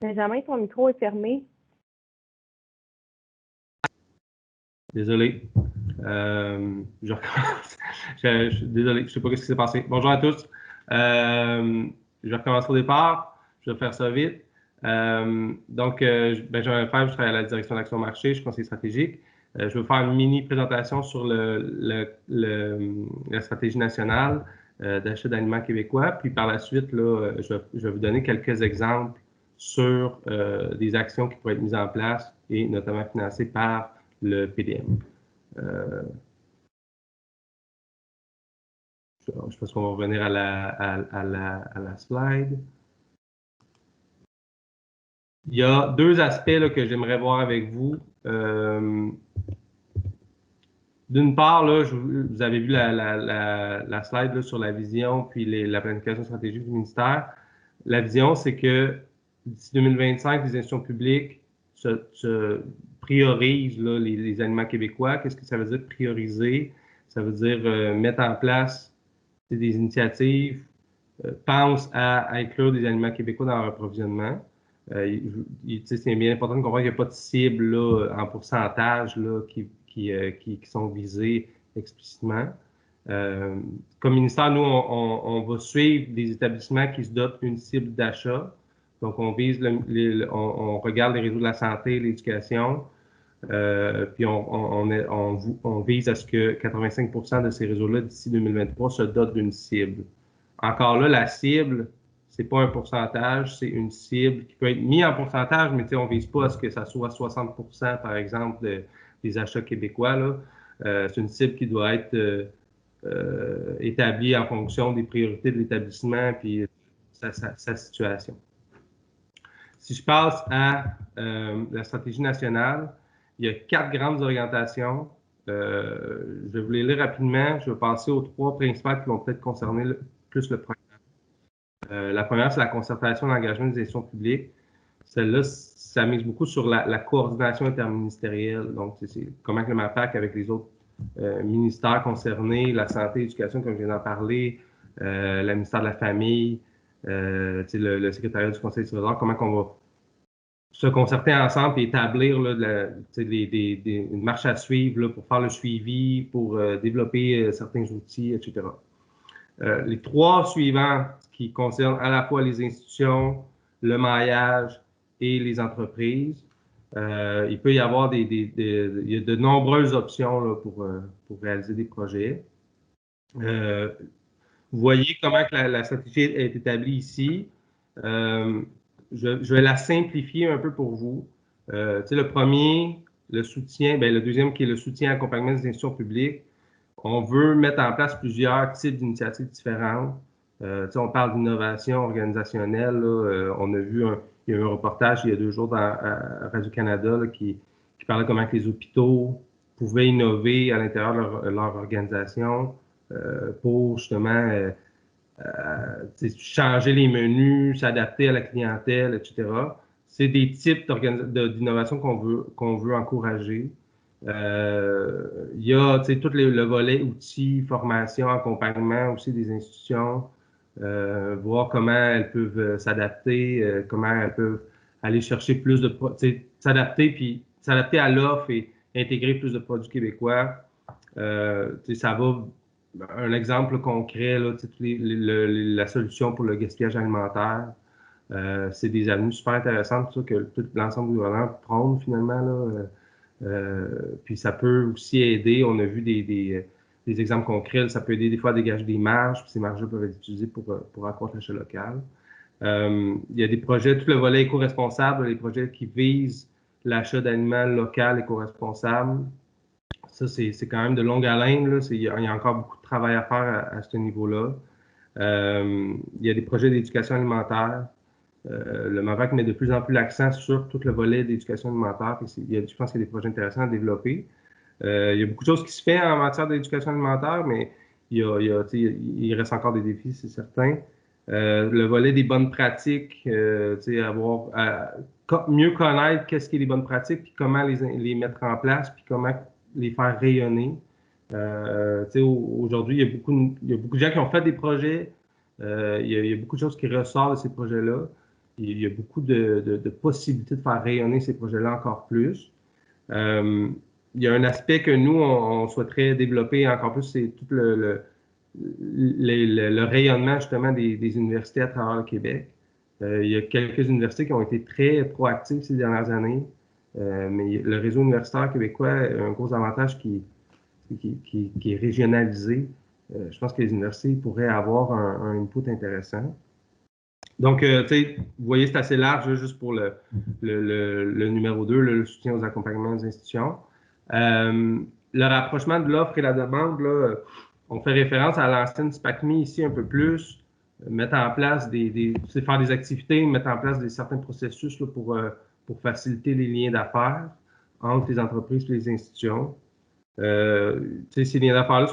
Benjamin, ton micro est fermé. Désolé. Je recommence. Désolé, je ne sais pas ce qui s'est passé. Bonjour à tous. Je recommence au départ. Je vais faire ça vite. Benjamin Lefebvre, je travaille à la direction d'Action Marché, je suis conseiller stratégique. Je vais faire une mini présentation sur la stratégie nationale d'achat d'aliments québécois. Puis par la suite, là, je vais vous donner quelques exemples sur des actions qui pourraient être mises en place et notamment financées par le PDM. Je pense qu'on va revenir à la slide. Il y a deux aspects là, que j'aimerais voir avec vous. D'une part, là, vous avez vu la slide là, sur la vision puis la planification stratégique du ministère. La vision, c'est que d'ici 2025, les institutions publiques se priorisent là, les aliments québécois. Qu'est-ce que ça veut dire prioriser? Ça veut dire mettre en place des initiatives, pensent à inclure des aliments québécois dans leur approvisionnement. C'est bien important de comprendre qu'il n'y a pas de cible là, en pourcentage là, qui sont visés explicitement. Comme ministère, nous, on va suivre des établissements qui se dotent d'une cible d'achat. Donc, on vise on regarde les réseaux de la santé, l'éducation, puis on vise à ce que 85% de ces réseaux-là, d'ici 2023, se dotent d'une cible. Encore là, la cible, c'est pas un pourcentage, c'est une cible qui peut être mise en pourcentage, mais on ne vise pas à ce que ça soit 60%, par exemple, des achats québécois. C'est une cible qui doit être établie en fonction des priorités de l'établissement puis sa situation. Si je passe à la stratégie nationale, il y a 4 grandes orientations. Je vais vous les lire rapidement. Je vais passer aux 3 principales qui vont peut-être concerner plus le programme. La première, c'est la concertation d'engagement des institutions publiques. Celle-là, ça mise beaucoup sur la coordination interministérielle. Donc, c'est comment que le MAPAC, avec les autres ministères concernés, la santé, l'éducation, comme je viens d'en parler, le ministère de la Famille, le secrétariat du Conseil du Trésor, comment qu'on va se concerter ensemble et établir là, une marche à suivre là, pour faire le suivi, pour développer certains outils, etc. Les 3 suivants qui concernent à la fois les institutions, le maillage et les entreprises, il peut y avoir il y a de nombreuses options là, pour réaliser des projets. Vous voyez comment que la stratégie est établie ici. Je vais la simplifier un peu pour vous. Le premier, le soutien, le deuxième qui est le soutien et accompagnement des institutions publiques. On veut mettre en place plusieurs types d'initiatives différentes. On parle d'innovation organisationnelle. Là, on a vu il y a eu un reportage il y a 2 jours à Radio-Canada qui parlait de comment que les hôpitaux pouvaient innover à l'intérieur de leur organisation pour justement changer les menus, s'adapter à la clientèle, etc. C'est des types d'innovation qu'on veut encourager. Il y a tout le volet outils, formation, accompagnement aussi des institutions, voir comment elles peuvent s'adapter, comment elles peuvent aller chercher plus de s'adapter à l'offre et intégrer plus de produits québécois. Ça va, un exemple concret, là, la solution pour le gaspillage alimentaire. C'est des avenues super intéressantes ça, que tout l'ensemble du gouvernement prône finalement. Là, puis ça peut aussi aider, on a vu des exemples concrets, ça peut aider des fois à dégager des marges, puis ces marges-là peuvent être utilisées pour accroître l'achat local. Il y a des projets, tout le volet éco-responsable, les projets qui visent l'achat d'aliments local éco-responsable. Ça, c'est quand même de longue haleine. Là. Il y a encore beaucoup de travail à faire à ce niveau-là. Il y a des projets d'éducation alimentaire. Le MAVAC met de plus en plus l'accent sur tout le volet d'éducation alimentaire. Je pense qu'il y a des projets intéressants à développer. Il y a beaucoup de choses qui se font en matière d'éducation alimentaire, mais il reste encore des défis, c'est certain. Le volet des bonnes pratiques, mieux connaître qu'est-ce qui est les bonnes pratiques, puis comment les mettre en place, puis comment les faire rayonner. Aujourd'hui, il y a beaucoup de gens qui ont fait des projets. Il y a beaucoup de choses qui ressortent de ces projets-là. il y a beaucoup de possibilités de faire rayonner ces projets-là encore plus. Il y a un aspect que nous, on souhaiterait développer encore plus, c'est tout le rayonnement justement des universités à travers le Québec. Il y a quelques universités qui ont été très proactives ces dernières années, mais le réseau universitaire québécois a un gros avantage qui est régionalisé. Je pense que les universités pourraient avoir un input intéressant. Donc, tu sais, vous voyez, c'est assez large là, juste pour le numéro 2, le soutien aux accompagnements des institutions. Le rapprochement de l'offre et la demande, là, on fait référence à l'ancienne SPACMI ici un peu plus, mettre en place faire des activités, mettre en place certains processus là, pour faciliter les liens d'affaires entre les entreprises et les institutions. Ces liens d'affaires-là,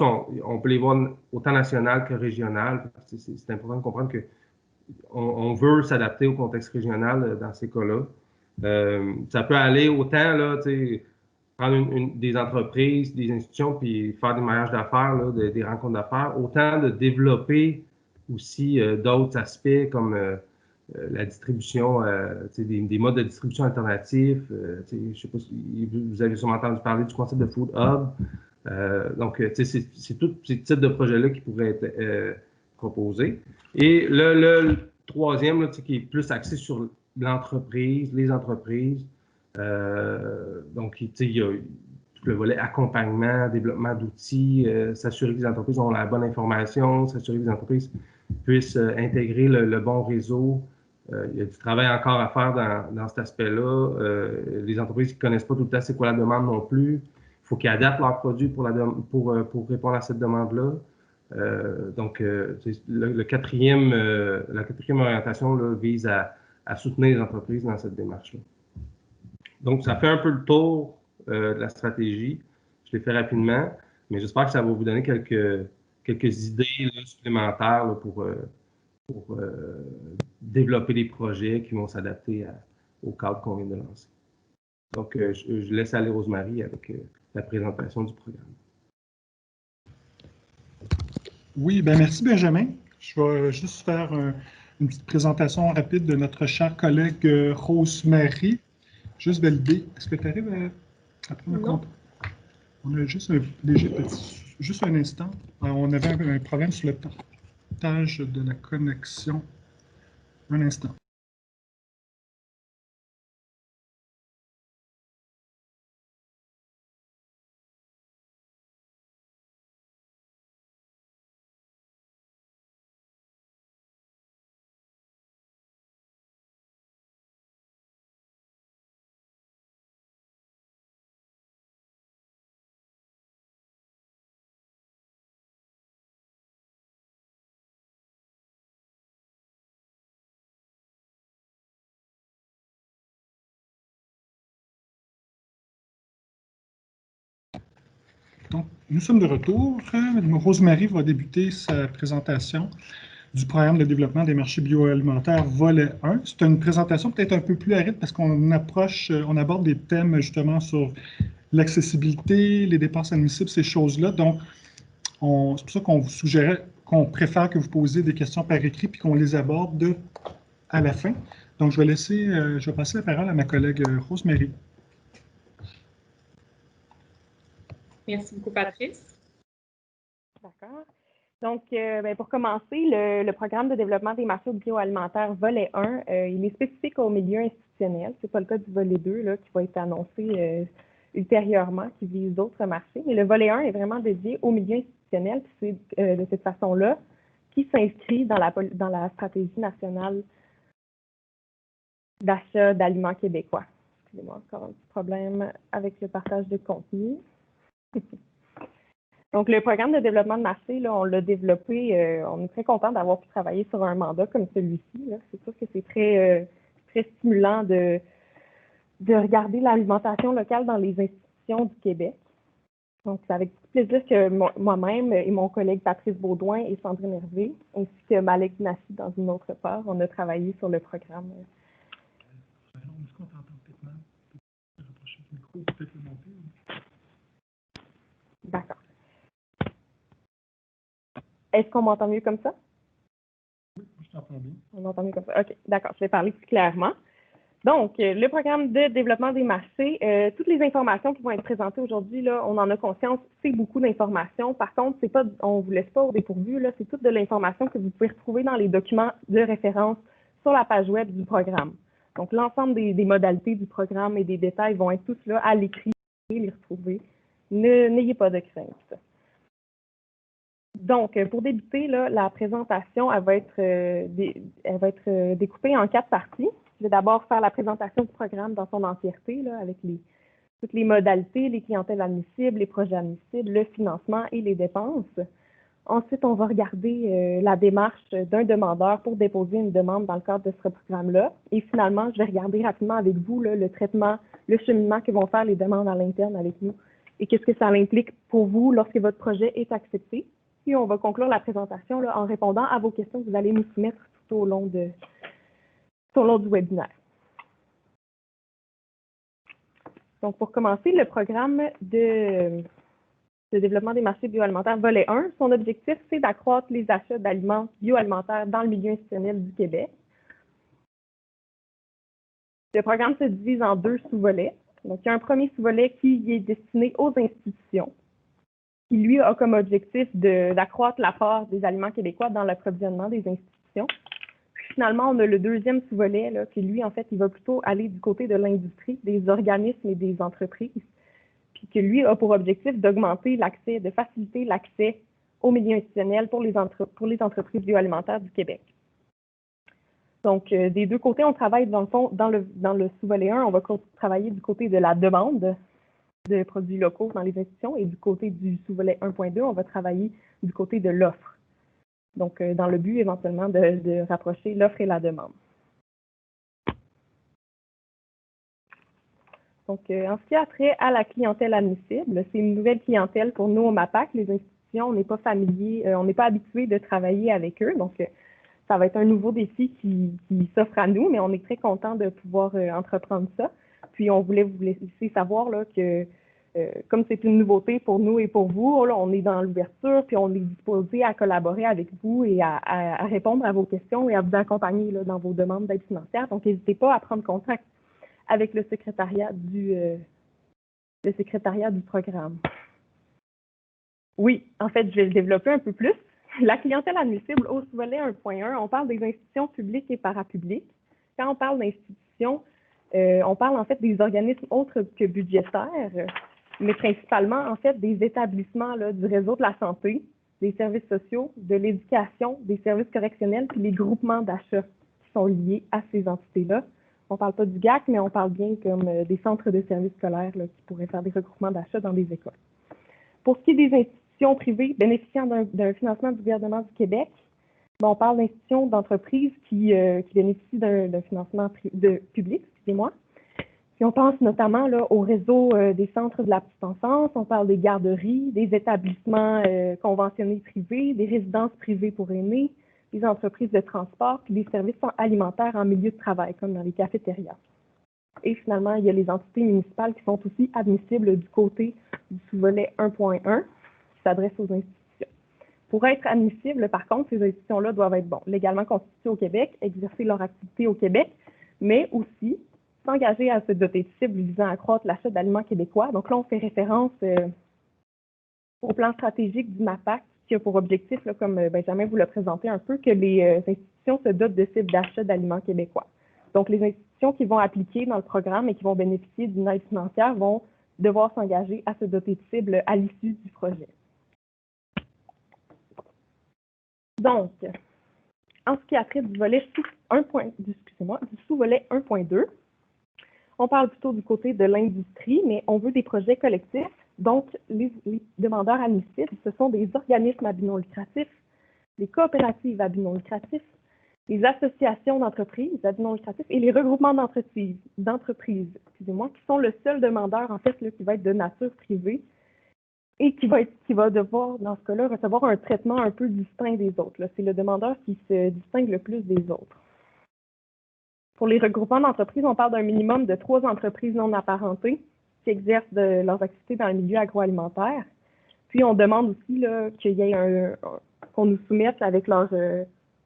on peut les voir autant national que régional. C'est important de comprendre que on veut s'adapter au contexte régional dans ces cas-là. Ça peut aller autant, là, prendre des entreprises, des institutions, puis faire des mariages d'affaires, des rencontres d'affaires, autant de développer aussi d'autres aspects comme la distribution, des modes de distribution alternatifs. Je ne sais pas si vous avez sûrement entendu parler du concept de Food Hub. Donc, c'est tous ces types de projets-là qui pourraient être proposés. Et le troisième, là, qui est plus axé sur l'entreprise, les entreprises. Donc, il y a tout le volet accompagnement, développement d'outils, s'assurer que les entreprises ont la bonne information, s'assurer que les entreprises puissent intégrer le bon réseau. Il y a du travail encore à faire dans cet aspect-là. Les entreprises qui ne connaissent pas tout le temps c'est quoi la demande non plus. Il faut qu'ils adaptent leurs produits pour répondre à cette demande-là. Donc, la quatrième orientation là, vise à soutenir les entreprises dans cette démarche-là. Donc, ça fait un peu le tour de la stratégie. Je l'ai fait rapidement, mais j'espère que ça va vous donner quelques idées là, supplémentaires là, pour développer des projets qui vont s'adapter au cadre qu'on vient de lancer. Donc, je laisse aller Rosemary avec la présentation du programme. Oui, bien merci Benjamin. Je vais juste faire une petite présentation rapide de notre chère collègue Rosemary. Juste valider. Est-ce que tu arrives à prendre le compte? On a juste un léger petit... Juste un instant. Alors, on avait un problème sur le partage de la connexion. Un instant. Donc, nous sommes de retour. Rosemary va débuter sa présentation du programme de développement des marchés bioalimentaires volet 1. C'est une présentation peut-être un peu plus aride parce qu'on aborde des thèmes justement sur l'accessibilité, les dépenses admissibles, ces choses-là. Donc, c'est pour ça qu'on vous suggérait, qu'on préfère que vous posiez des questions par écrit puis qu'on les aborde à la fin. Donc, je vais passer la parole à ma collègue Rosemary. Merci beaucoup, Patrice. D'accord. Donc, pour commencer, le programme de développement des marchés bioalimentaires volet 1, il est spécifique au milieu institutionnel. Ce n'est pas le cas du volet 2 là, qui va être annoncé ultérieurement, qui vise d'autres marchés. Mais le volet 1 est vraiment dédié au milieu institutionnel. C'est de cette façon-là qui s'inscrit dans la stratégie nationale d'achat d'aliments québécois. Excusez-moi, encore un petit problème avec le partage de contenu. Donc, le programme de développement de marché, là, on l'a développé, on est très content d'avoir pu travailler sur un mandat comme celui-ci. C'est sûr que c'est très stimulant de regarder l'alimentation locale dans les institutions du Québec. Donc, c'est avec plaisir que moi-même et mon collègue Patrice Baudouin et Sandrine Hervé, ainsi que Malek Nassi dans une autre part, on a travaillé sur le programme. D'accord. Est-ce qu'on m'entend mieux comme ça? Je t'entends bien. On entend mieux comme ça. OK, d'accord, je vais parler plus clairement. Donc, le programme de développement des marchés, toutes les informations qui vont être présentées aujourd'hui, là, on en a conscience, c'est beaucoup d'informations. Par contre, c'est pas, on ne vous laisse pas au dépourvu, là, c'est toute de l'information que vous pouvez retrouver dans les documents de référence sur la page web du programme. Donc, l'ensemble des modalités du programme et des détails vont être tous là à l'écrit et les retrouver. N'ayez pas de crainte. Donc, pour débuter, là, la présentation, elle va être découpée en 4 parties. Je vais d'abord faire la présentation du programme dans son entièreté, là, avec toutes les modalités, les clientèles admissibles, les projets admissibles, le financement et les dépenses. Ensuite, on va regarder la démarche d'un demandeur pour déposer une demande dans le cadre de ce programme-là. Et finalement, je vais regarder rapidement avec vous là, le traitement, le cheminement que vont faire les demandes à l'interne avec nous et qu'est-ce que ça implique pour vous lorsque votre projet est accepté. Puis on va conclure la présentation là, en répondant à vos questions que vous allez nous soumettre tout au long du webinaire. Donc, pour commencer, le programme de développement des marchés bioalimentaires volet 1, son objectif, c'est d'accroître les achats d'aliments bioalimentaires dans le milieu institutionnel du Québec. Le programme se divise en 2 sous-volets. Donc, il y a un premier sous-volet qui est destiné aux institutions, qui, lui, a comme objectif d'accroître la part des aliments québécois dans l'approvisionnement des institutions. Finalement, on a le deuxième sous-volet, là, qui lui, en fait, il va plutôt aller du côté de l'industrie, des organismes et des entreprises, puis que lui a pour objectif d'augmenter l'accès, de faciliter l'accès au milieu institutionnel pour les entreprises bioalimentaires du Québec. Donc, des deux côtés, on travaille dans le fond, dans le sous-volet 1, on va travailler du côté de la demande de produits locaux dans les institutions et du côté du sous-volet 1.2, on va travailler du côté de l'offre. Donc, dans le but éventuellement de rapprocher l'offre et la demande. Donc, en ce qui a trait à la clientèle admissible, c'est une nouvelle clientèle pour nous au MAPAC. Les institutions, on n'est pas familier, on n'est pas habitué de travailler avec eux. Donc, ça va être un nouveau défi qui s'offre à nous, mais on est très content de pouvoir entreprendre ça. Puis, on voulait vous laisser savoir là, que comme c'est une nouveauté pour nous et pour vous, là, on est dans l'ouverture, puis on est disposé à collaborer avec vous et à répondre à vos questions et à vous accompagner là, dans vos demandes d'aide financière. Donc, n'hésitez pas à prendre contact avec le secrétariat du programme. Oui, en fait, je vais le développer un peu plus. La clientèle admissible au sous-volet 1.1, on parle des institutions publiques et parapubliques. Quand on parle d'institutions, on parle en fait des organismes autres que budgétaires, mais principalement en fait des établissements là, du réseau de la santé, des services sociaux, de l'éducation, des services correctionnels, puis les groupements d'achat qui sont liés à ces entités-là. On ne parle pas du GAC, mais on parle bien comme des centres de services scolaires là, qui pourraient faire des regroupements d'achat dans des écoles. Pour ce qui est des institutions privées bénéficiant d'un financement du gouvernement du Québec, on parle d'institutions d'entreprises qui bénéficient d'un financement public, excusez-moi. Puis on pense notamment là, au réseau des centres de la petite enfance, on parle des garderies, des établissements conventionnés privés, des résidences privées pour aînés, des entreprises de transport, puis des services alimentaires en milieu de travail, comme dans les cafétérias. Et finalement, il y a les entités municipales qui sont aussi admissibles du côté du sous-volet 1.1, qui s'adresse aux institutions. Pour être admissibles, par contre, ces institutions-là doivent être légalement constituées au Québec, exercer leur activité au Québec, mais aussi s'engager à se doter de cibles visant à accroître l'achat d'aliments québécois. Donc là, on fait référence au plan stratégique du MAPAC qui a pour objectif, là, comme Benjamin vous l'a présenté un peu, que les institutions se dotent de cibles d'achat d'aliments québécois. Donc, les institutions qui vont appliquer dans le programme et qui vont bénéficier d'une aide financière vont devoir s'engager à se doter de cibles à l'issue du projet. Donc, en ce qui a trait du volet du sous-volet 1.2, on parle plutôt du côté de l'industrie, mais on veut des projets collectifs. Donc, les demandeurs admissibles, ce sont des organismes à but non lucratif, des coopératives à but non lucratif, les associations d'entreprises à but non lucratif et les regroupements d'entreprises, qui sont le seul demandeur, en fait, là, qui va être de nature privée et qui va devoir, dans ce cas-là, recevoir un traitement un peu distinct des autres. C'est le demandeur qui se distingue le plus des autres. Pour les regroupements d'entreprises, on parle d'un minimum de 3 entreprises non apparentées qui exercent leurs activités dans le milieu agroalimentaire. Puis, on demande aussi qu'il y ait qu'on nous soumette avec leur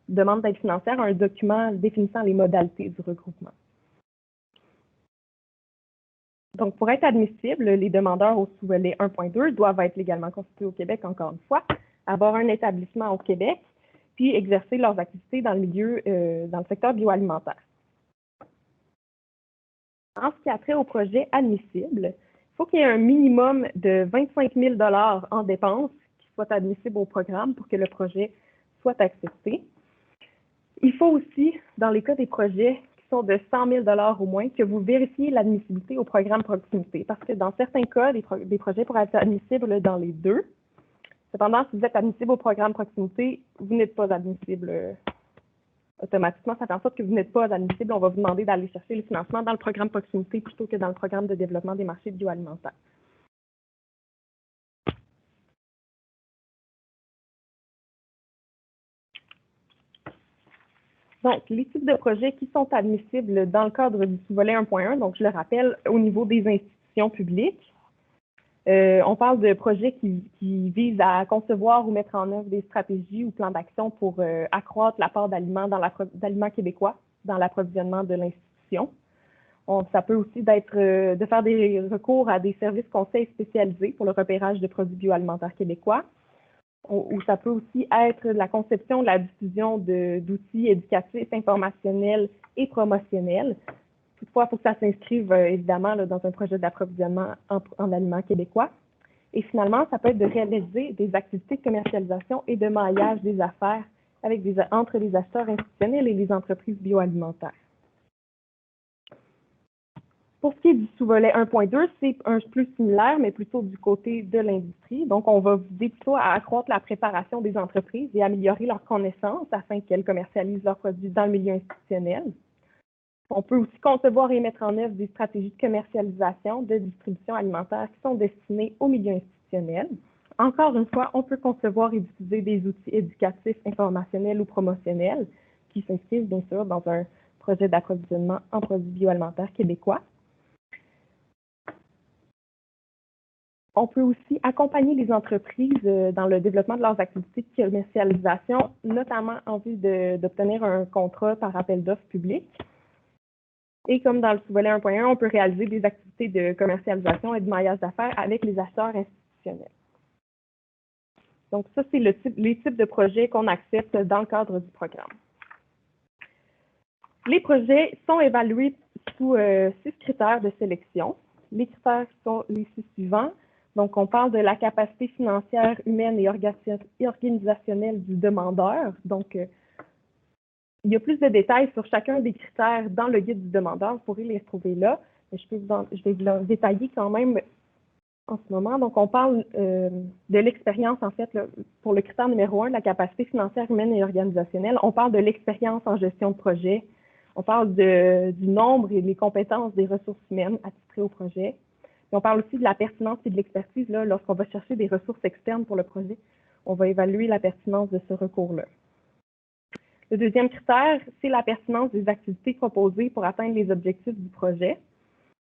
demande d'aide financière un document définissant les modalités du regroupement. Donc, pour être admissibles, les demandeurs au sous-volet 1.2 doivent être légalement constitués au Québec, encore une fois, avoir un établissement au Québec, puis exercer leurs activités dans le secteur bioalimentaire. En ce qui a trait au projet admissible, il faut qu'il y ait un minimum de 25 000 $ en dépenses qui soient admissibles au programme pour que le projet soit accepté. Il faut aussi, dans les cas des projets qui sont de 100 000 $ au moins, que vous vérifiez l'admissibilité au programme proximité, parce que dans certains cas, des projets pourraient être admissibles dans les deux. Cependant, si vous êtes admissible au programme proximité, vous n'êtes pas admissible automatiquement. Ça fait en sorte que vous n'êtes pas admissible. On va vous demander d'aller chercher le financement dans le programme proximité plutôt que dans le programme de développement des marchés bioalimentaires. Donc, les types de projets qui sont admissibles dans le cadre du sous-volet 1.1, donc je le rappelle, au niveau des institutions publiques, on parle de projets qui visent à concevoir ou mettre en œuvre des stratégies ou plans d'action pour accroître l'apport d'aliments québécois dans l'approvisionnement de l'institution. Ça peut aussi être de faire des recours à des services conseils spécialisés pour le repérage de produits bioalimentaires québécois, ou ça peut aussi être la conception, la diffusion d'outils éducatifs, informationnels et promotionnels. Toutefois, il faut que ça s'inscrive évidemment là, dans un projet d'approvisionnement en aliments québécois. Et finalement, ça peut être de réaliser des activités de commercialisation et de maillage des affaires entre les acheteurs institutionnels et les entreprises bioalimentaires. Pour ce qui est du sous-volet 1.2, c'est un plus similaire, mais plutôt du côté de l'industrie. Donc, on va viser plutôt à accroître la préparation des entreprises et améliorer leur connaissance afin qu'elles commercialisent leurs produits dans le milieu institutionnel. On peut aussi concevoir et mettre en œuvre des stratégies de commercialisation, de distribution alimentaire qui sont destinées au milieu institutionnel. Encore une fois, on peut concevoir et diffuser des outils éducatifs, informationnels ou promotionnels qui s'inscrivent bien sûr dans un projet d'approvisionnement en produits bioalimentaires québécois. On peut aussi accompagner les entreprises dans le développement de leurs activités de commercialisation, notamment en vue d'obtenir un contrat par appel d'offres public. Et comme dans le sous-volet 1.1, on peut réaliser des activités de commercialisation et de maillage d'affaires avec les acheteurs institutionnels. Donc ça, c'est les types de projets qu'on accepte dans le cadre du programme. Les projets sont évalués sous 6 critères de sélection. Les critères sont les 6 suivants. Donc, on parle de la capacité financière, humaine et organisationnelle du demandeur. Donc, il y a plus de détails sur chacun des critères dans le guide du demandeur. Vous pourrez les retrouver là. Mais je vais vous les détailler quand même en ce moment. Donc, on parle de l'expérience, en fait, là, pour le critère numéro 1, la capacité financière, humaine et organisationnelle. On parle de l'expérience en gestion de projet. On parle du nombre et des compétences des ressources humaines attitrées au projet. Et on parle aussi de la pertinence et de l'expertise. Lorsqu'on va chercher des ressources externes pour le projet, on va évaluer la pertinence de ce recours-là. Le deuxième critère, c'est la pertinence des activités proposées pour atteindre les objectifs du projet.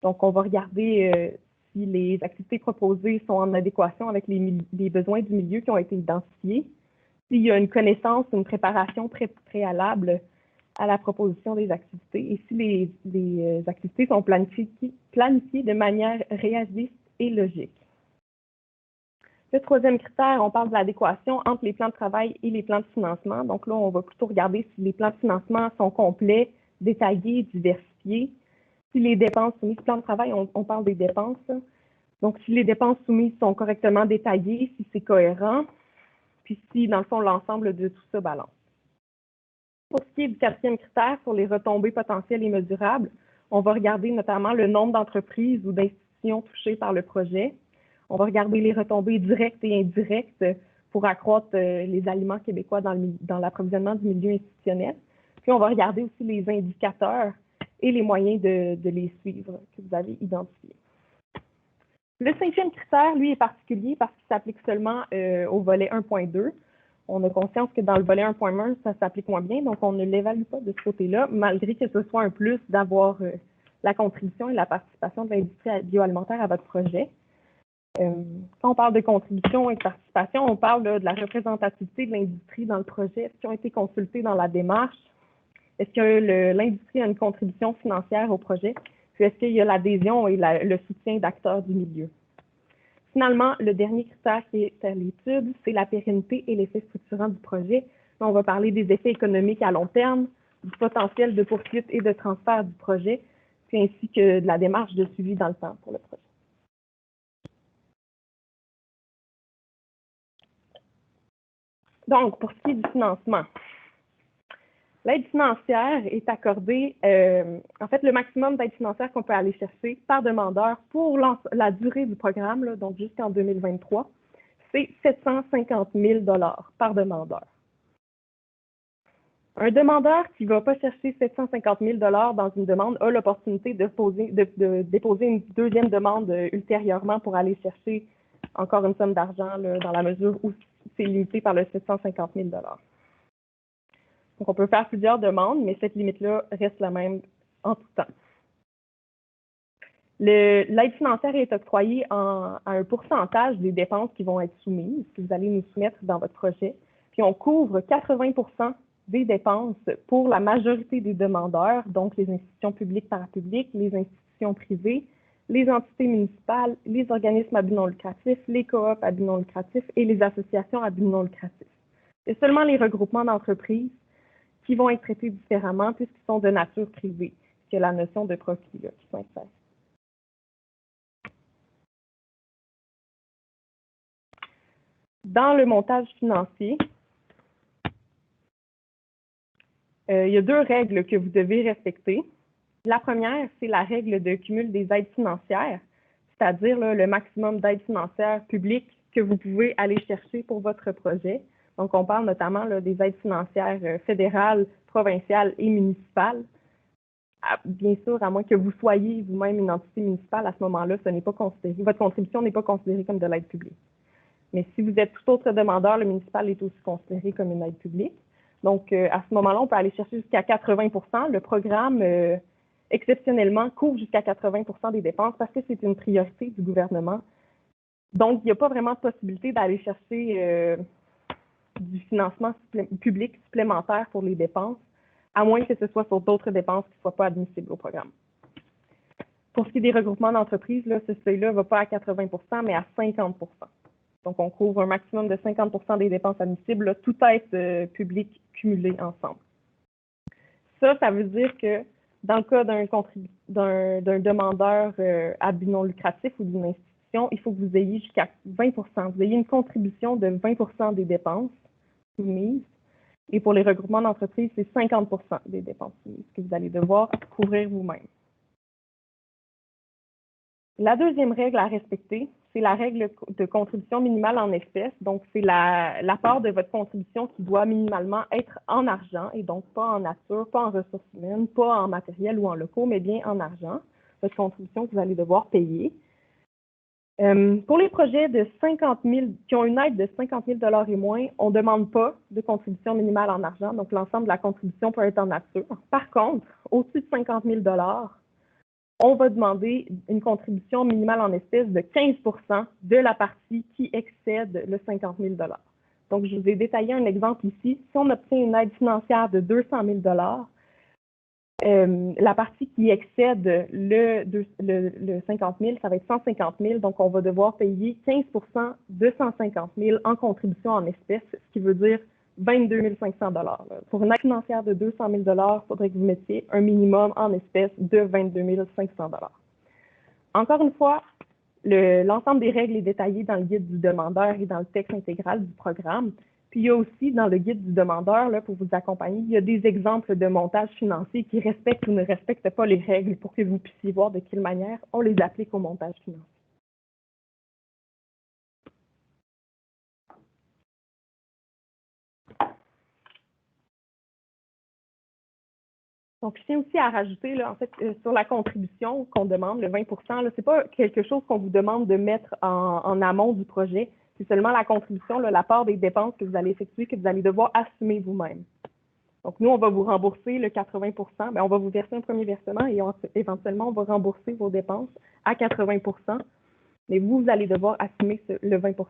Donc, on va regarder si les activités proposées sont en adéquation avec les besoins du milieu qui ont été identifiés, s'il y a une connaissance, une préparation préalable à la proposition des activités et si les activités sont planifiées de manière réaliste et logique. Le troisième critère, on parle de l'adéquation entre les plans de travail et les plans de financement. Donc là, on va plutôt regarder si les plans de financement sont complets, détaillés, diversifiés. Si les dépenses soumises, plan de travail, on parle des dépenses. Donc, si les dépenses soumises sont correctement détaillées, si c'est cohérent, puis si, dans le fond, l'ensemble de tout ça balance. Pour ce qui est du quatrième critère, sur les retombées potentielles et mesurables, on va regarder notamment le nombre d'entreprises ou d'institutions touchées par le projet. On va regarder les retombées directes et indirectes pour accroître les aliments québécois dans l'approvisionnement du milieu institutionnel. Puis, on va regarder aussi les indicateurs et les moyens de les suivre que vous avez identifiés. Le cinquième critère, lui, est particulier parce qu'il s'applique seulement au volet 1.2. On a conscience que dans le volet 1.1, ça s'applique moins bien, donc on ne l'évalue pas de ce côté-là, malgré que ce soit un plus d'avoir la contribution et la participation de l'industrie bioalimentaire à votre projet. Quand on parle de contribution et de participation, on parle là, de la représentativité de l'industrie dans le projet. Est-ce qu'ils ont été consultés dans la démarche? Est-ce que l'industrie a une contribution financière au projet? Puis est-ce qu'il y a l'adhésion et le soutien d'acteurs du milieu? Finalement, le dernier critère qui est à l'étude, c'est la pérennité et l'effet structurant du projet. On va parler des effets économiques à long terme, du potentiel de poursuite et de transfert du projet, puis ainsi que de la démarche de suivi dans le temps pour le projet. Donc, pour ce qui est du financement, l'aide financière est accordée, en fait, le maximum d'aide financière qu'on peut aller chercher par demandeur pour la durée du programme, là, donc jusqu'en 2023, c'est 750 000 par demandeur. Un demandeur qui ne va pas chercher 750 000 dans une demande a l'opportunité de déposer une deuxième demande ultérieurement pour aller chercher encore une somme d'argent dans la mesure où c'est limité par le 750 000 Donc, on peut faire plusieurs demandes, mais cette limite-là reste la même en tout temps. L'aide financière est octroyée à un pourcentage des dépenses qui vont être soumises, que vous allez nous soumettre dans votre projet. Puis, on couvre 80 des dépenses pour la majorité des demandeurs, donc les institutions publiques, parapubliques, les institutions privées, les entités municipales, les organismes à but non lucratif, les coops à but non lucratif et les associations à but non lucratif. C'est seulement les regroupements d'entreprises qui vont être traités différemment puisqu'ils sont de nature privée, que la notion de profit là, qui s'installe. Dans le montage financier, il y a deux règles que vous devez respecter. La première, c'est la règle de cumul des aides financières, c'est-à-dire le maximum d'aides financières publiques que vous pouvez aller chercher pour votre projet. Donc, on parle notamment là, des aides financières fédérales, provinciales et municipales. Bien sûr, à moins que vous soyez vous-même une entité municipale, à ce moment-là, ce n'est pas considéré, votre contribution n'est pas considérée comme de l'aide publique. Mais si vous êtes tout autre demandeur, le municipal est aussi considéré comme une aide publique. Donc, à ce moment-là, on peut aller chercher jusqu'à 80 %. Le programme, exceptionnellement, couvre jusqu'à 80 % des dépenses parce que c'est une priorité du gouvernement. Donc, il n'y a pas vraiment de possibilité d'aller chercher du financement public supplémentaire pour les dépenses, à moins que ce soit sur d'autres dépenses qui ne soient pas admissibles au programme. Pour ce qui est des regroupements d'entreprises, ce seuil-là ne va pas à 80 % mais à 50 %. Donc, on couvre un maximum de 50 % des dépenses admissibles, là, tout être public cumulé ensemble. Ça veut dire que dans le cas d'un demandeur à but non lucratif ou d'une institution, il faut que vous ayez jusqu'à 20 %. Vous ayez une contribution de 20 % des dépenses soumises. Et pour les regroupements d'entreprises, c'est 50 % des dépenses soumises que vous allez devoir couvrir vous-même. La deuxième règle à respecter, c'est la règle de contribution minimale en espèces. Donc, c'est la part de votre contribution qui doit minimalement être en argent et donc pas en nature, pas en ressources humaines, pas en matériel ou en locaux, mais bien en argent. Votre contribution que vous allez devoir payer. Pour les projets de 50 000, qui ont une aide de 50 000 $ et moins, on ne demande pas de contribution minimale en argent. Donc, l'ensemble de la contribution peut être en nature. Par contre, au-dessus de 50 000 $, on va demander une contribution minimale en espèces de 15 % de la partie qui excède le 50 000 $. Donc, je vous ai détaillé un exemple ici. Si on obtient une aide financière de 200 000 $, la partie qui excède le 50 000, ça va être 150 000. Donc, on va devoir payer 15 % de 150 000 en contribution en espèces, ce qui veut dire 22 500 $. Pour une aide financière de 200 000 $, il faudrait que vous mettiez un minimum en espèces de 22 500 $. Encore une fois, l'ensemble des règles est détaillé dans le guide du demandeur et dans le texte intégral du programme. Puis, il y a aussi dans le guide du demandeur, là, pour vous accompagner, il y a des exemples de montage financier qui respectent ou ne respectent pas les règles pour que vous puissiez voir de quelle manière on les applique au montage financier. Donc, je tiens aussi à rajouter, là, en fait, sur la contribution qu'on demande, le 20 %, ce n'est pas quelque chose qu'on vous demande de mettre en amont du projet. C'est seulement la contribution, là, la part des dépenses que vous allez effectuer, que vous allez devoir assumer vous-même. Donc, nous, on va vous rembourser le 80 %. Bien, on va vous verser un premier versement et éventuellement, on va rembourser vos dépenses à 80 %. Mais vous allez devoir assumer le 20 %.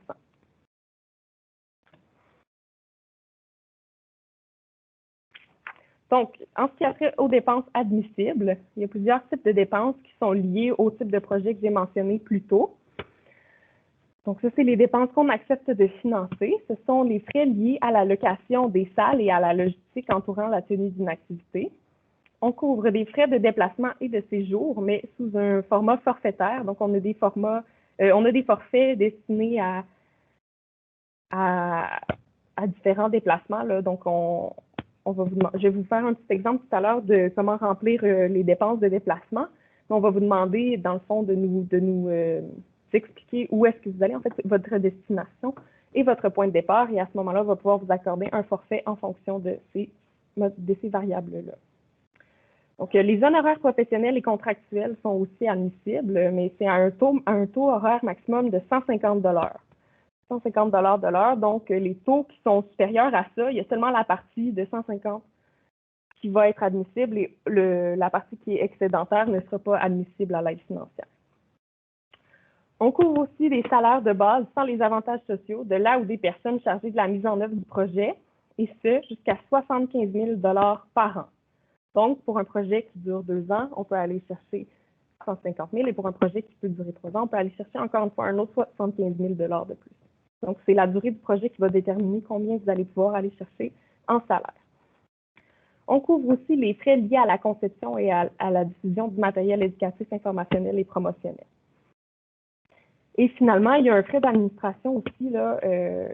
Donc, en ce qui a trait aux dépenses admissibles, il y a plusieurs types de dépenses qui sont liées au type de projet que j'ai mentionné plus tôt. Donc, ça, c'est les dépenses qu'on accepte de financer. Ce sont les frais liés à la location des salles et à la logistique entourant la tenue d'une activité. On couvre des frais de déplacement et de séjour, mais sous un format forfaitaire. Donc, on a des forfaits destinés à différents déplacements, là. Donc, je vais vous faire un petit exemple tout à l'heure de comment remplir les dépenses de déplacement. On va vous demander, dans le fond, de nous expliquer où est-ce que vous allez, en fait, votre destination et votre point de départ. Et à ce moment-là, on va pouvoir vous accorder un forfait en fonction de ces variables-là. Donc, les honoraires professionnels et contractuels sont aussi admissibles, mais c'est à un taux horaire maximum de 150 $. 150 $ de l'heure. Donc, les taux qui sont supérieurs à ça, il y a seulement la partie de 150 qui va être admissible et la partie qui est excédentaire ne sera pas admissible à l'aide financière. On couvre aussi les salaires de base sans les avantages sociaux de la ou des personnes chargées de la mise en œuvre du projet, et ce, jusqu'à 75 000 $ par an. Donc, pour un projet qui dure 2 ans, on peut aller chercher 150 000 et pour un projet qui peut durer 3 ans, on peut aller chercher encore une fois un autre 75 000 $ de plus. Donc, c'est la durée du projet qui va déterminer combien vous allez pouvoir aller chercher en salaire. On couvre aussi les frais liés à la conception et à la diffusion du matériel éducatif, informationnel et promotionnel. Et finalement, il y a un frais d'administration aussi,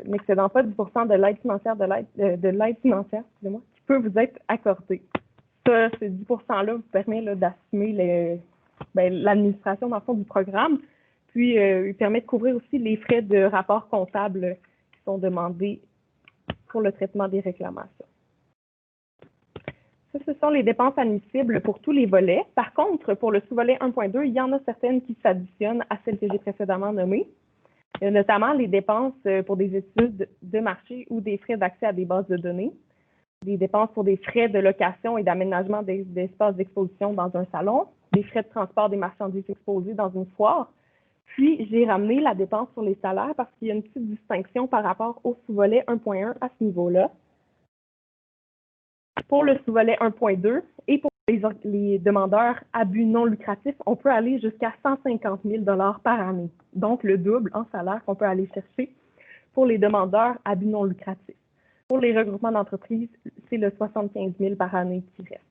n'excédant pas 10 % de l'aide financière, qui peut vous être accordé. Ça, ces 10 % vous permet d'assumer l'administration dans le fond du programme, puis il permet de couvrir aussi les frais de rapport comptable qui sont demandés pour le traitement des réclamations. Ça, ce sont les dépenses admissibles pour tous les volets. Par contre, pour le sous-volet 1.2, il y en a certaines qui s'additionnent à celles que j'ai précédemment nommées. Il y a notamment les dépenses pour des études de marché ou des frais d'accès à des bases de données, des dépenses pour des frais de location et d'aménagement d'espaces d'exposition dans un salon, des frais de transport des marchandises exposées dans une foire. Puis, j'ai ramené la dépense sur les salaires parce qu'il y a une petite distinction par rapport au sous-volet 1.1 à ce niveau-là. Pour le sous-volet 1.2 et pour les demandeurs à but non lucratif, on peut aller jusqu'à 150 000 $ par année. Donc, le double en salaire qu'on peut aller chercher pour les demandeurs à but non lucratif. Pour les regroupements d'entreprises, c'est le 75 000 par année qui reste.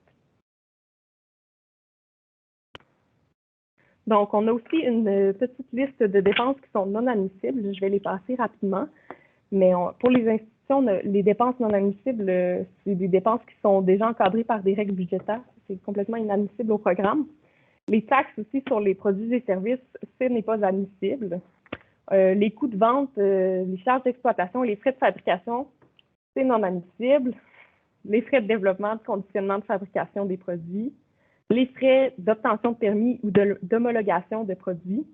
Donc, on a aussi une petite liste de dépenses qui sont non admissibles. Je vais les passer rapidement. Mais pour les institutions, les dépenses non admissibles, c'est des dépenses qui sont déjà encadrées par des règles budgétaires. C'est complètement inadmissible au programme. Les taxes aussi sur les produits et services, ce n'est pas admissible. Les coûts de vente, les charges d'exploitation et les frais de fabrication, c'est non admissible. Les frais de développement, de conditionnement de fabrication des produits, les frais d'obtention de permis ou d'homologation de produits,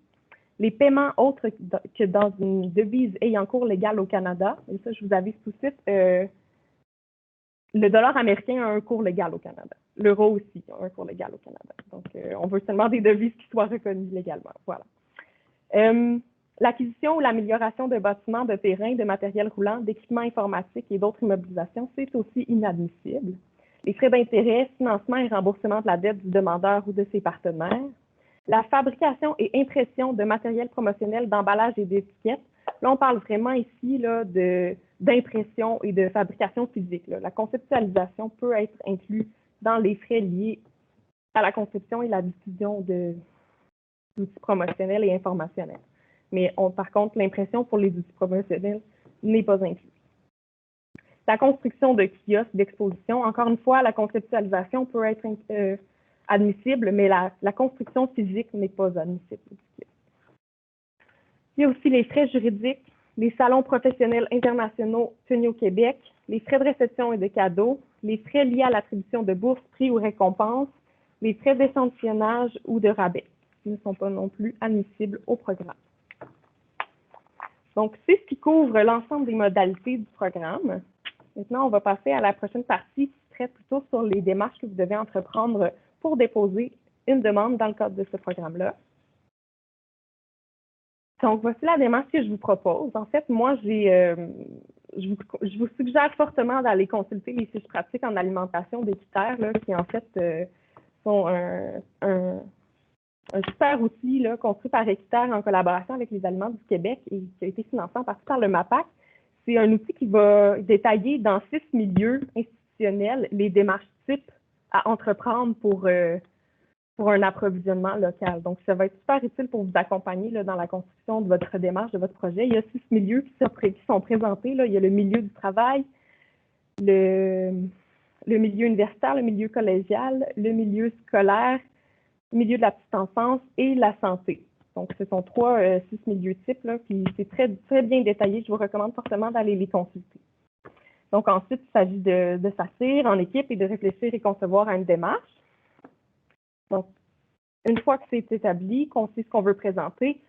les paiements autres que dans une devise ayant cours légal au Canada, et ça, je vous avise tout de suite, le dollar américain a un cours légal au Canada. L'euro aussi a un cours légal au Canada. Donc, on veut seulement des devises qui soient reconnues légalement. Voilà. L'acquisition ou l'amélioration de bâtiments, de terrains, de matériel roulant, d'équipements informatiques et d'autres immobilisations, c'est aussi inadmissible. Les frais d'intérêt, financement et remboursement de la dette du demandeur ou de ses partenaires. La fabrication et impression de matériel promotionnel, d'emballage et d'étiquettes. Là, on parle vraiment ici d'impression et de fabrication physique. Là. La conceptualisation peut être inclue dans les frais liés à la conception et la diffusion d'outils promotionnels et informationnels. Mais par contre, l'impression pour les outils promotionnels n'est pas inclue. La construction de kiosques d'exposition, encore une fois, la conceptualisation peut être admissible, mais la construction physique n'est pas admissible. Il y a aussi les frais juridiques, les salons professionnels internationaux tenus au Québec, les frais de réception et de cadeaux, les frais liés à l'attribution de bourses, prix ou récompenses, les frais d'échantillonnage ou de rabais ne sont pas non plus admissibles au programme. Donc, c'est ce qui couvre l'ensemble des modalités du programme. Maintenant, on va passer à la prochaine partie qui traite plutôt sur les démarches que vous devez entreprendre pour déposer une demande dans le cadre de ce programme-là. Donc, voici la démarche que je vous propose. En fait, moi, je vous suggère fortement d'aller consulter les fiches pratiques en alimentation d'Équiterre, qui en fait sont un super outil là, construit par Équiterre en collaboration avec les Aliments du Québec et qui a été financé en partie par le MAPAC. C'est un outil qui va détailler dans 6 milieux institutionnels les démarches types à entreprendre pour un approvisionnement local. Donc, ça va être super utile pour vous accompagner là, dans la construction de votre démarche, de votre projet. Il y a 6 milieux qui sont présentés. Là. Il y a le milieu du travail, le milieu universitaire, le milieu collégial, le milieu scolaire, le milieu de la petite enfance et la santé. Donc, ce sont 6 milieux types, là, puis c'est très, très bien détaillé. Je vous recommande fortement d'aller les consulter. Donc, ensuite, il s'agit de s'asseoir en équipe et de réfléchir et concevoir à une démarche. Donc, une fois que c'est établi, qu'on sait ce qu'on veut présenter,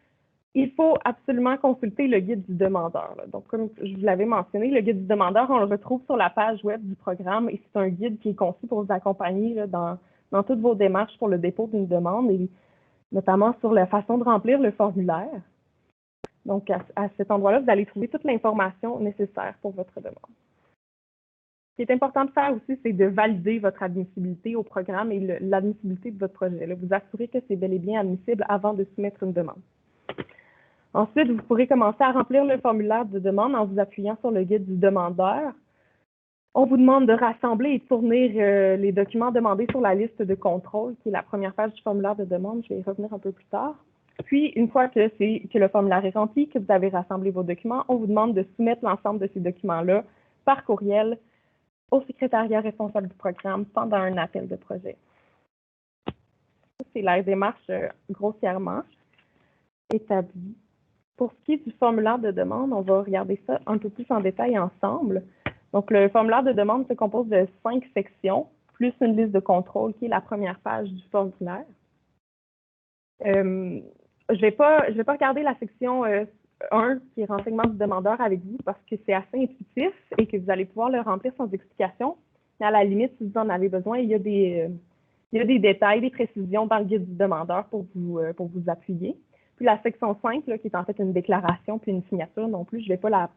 il faut absolument consulter le guide du demandeur. Là. Donc, comme je vous l'avais mentionné, le guide du demandeur, on le retrouve sur la page web du programme et c'est un guide qui est conçu pour vous accompagner là, dans toutes vos démarches pour le dépôt d'une demande et notamment sur la façon de remplir le formulaire. Donc, à cet endroit-là, vous allez trouver toute l'information nécessaire pour votre demande. Ce qui est important de faire aussi, c'est de valider votre admissibilité au programme et l'admissibilité de votre projet. Là, vous assurer que c'est bel et bien admissible avant de soumettre une demande. Ensuite, vous pourrez commencer à remplir le formulaire de demande en vous appuyant sur le guide du demandeur. On vous demande de rassembler et de fournir les documents demandés sur la liste de contrôle, qui est la première page du formulaire de demande. Je vais y revenir un peu plus tard. Puis, une fois que le formulaire est rempli, que vous avez rassemblé vos documents, on vous demande de soumettre l'ensemble de ces documents-là par courriel au secrétariat responsable du programme pendant un appel de projet. C'est la démarche grossièrement établie. Pour ce qui est du formulaire de demande, on va regarder ça un peu plus en détail ensemble. Donc, le formulaire de demande se compose de 5 sections, plus une liste de contrôle qui est la première page du formulaire. Je vais pas regarder la section 1, qui est renseignement du demandeur avec vous, parce que c'est assez intuitif et que vous allez pouvoir le remplir sans explication. Mais à la limite, si vous en avez besoin, il y a des détails, des précisions dans le guide du demandeur pour vous appuyer. Puis la section 5, là, qui est en fait une déclaration puis une signature non plus, je vais pas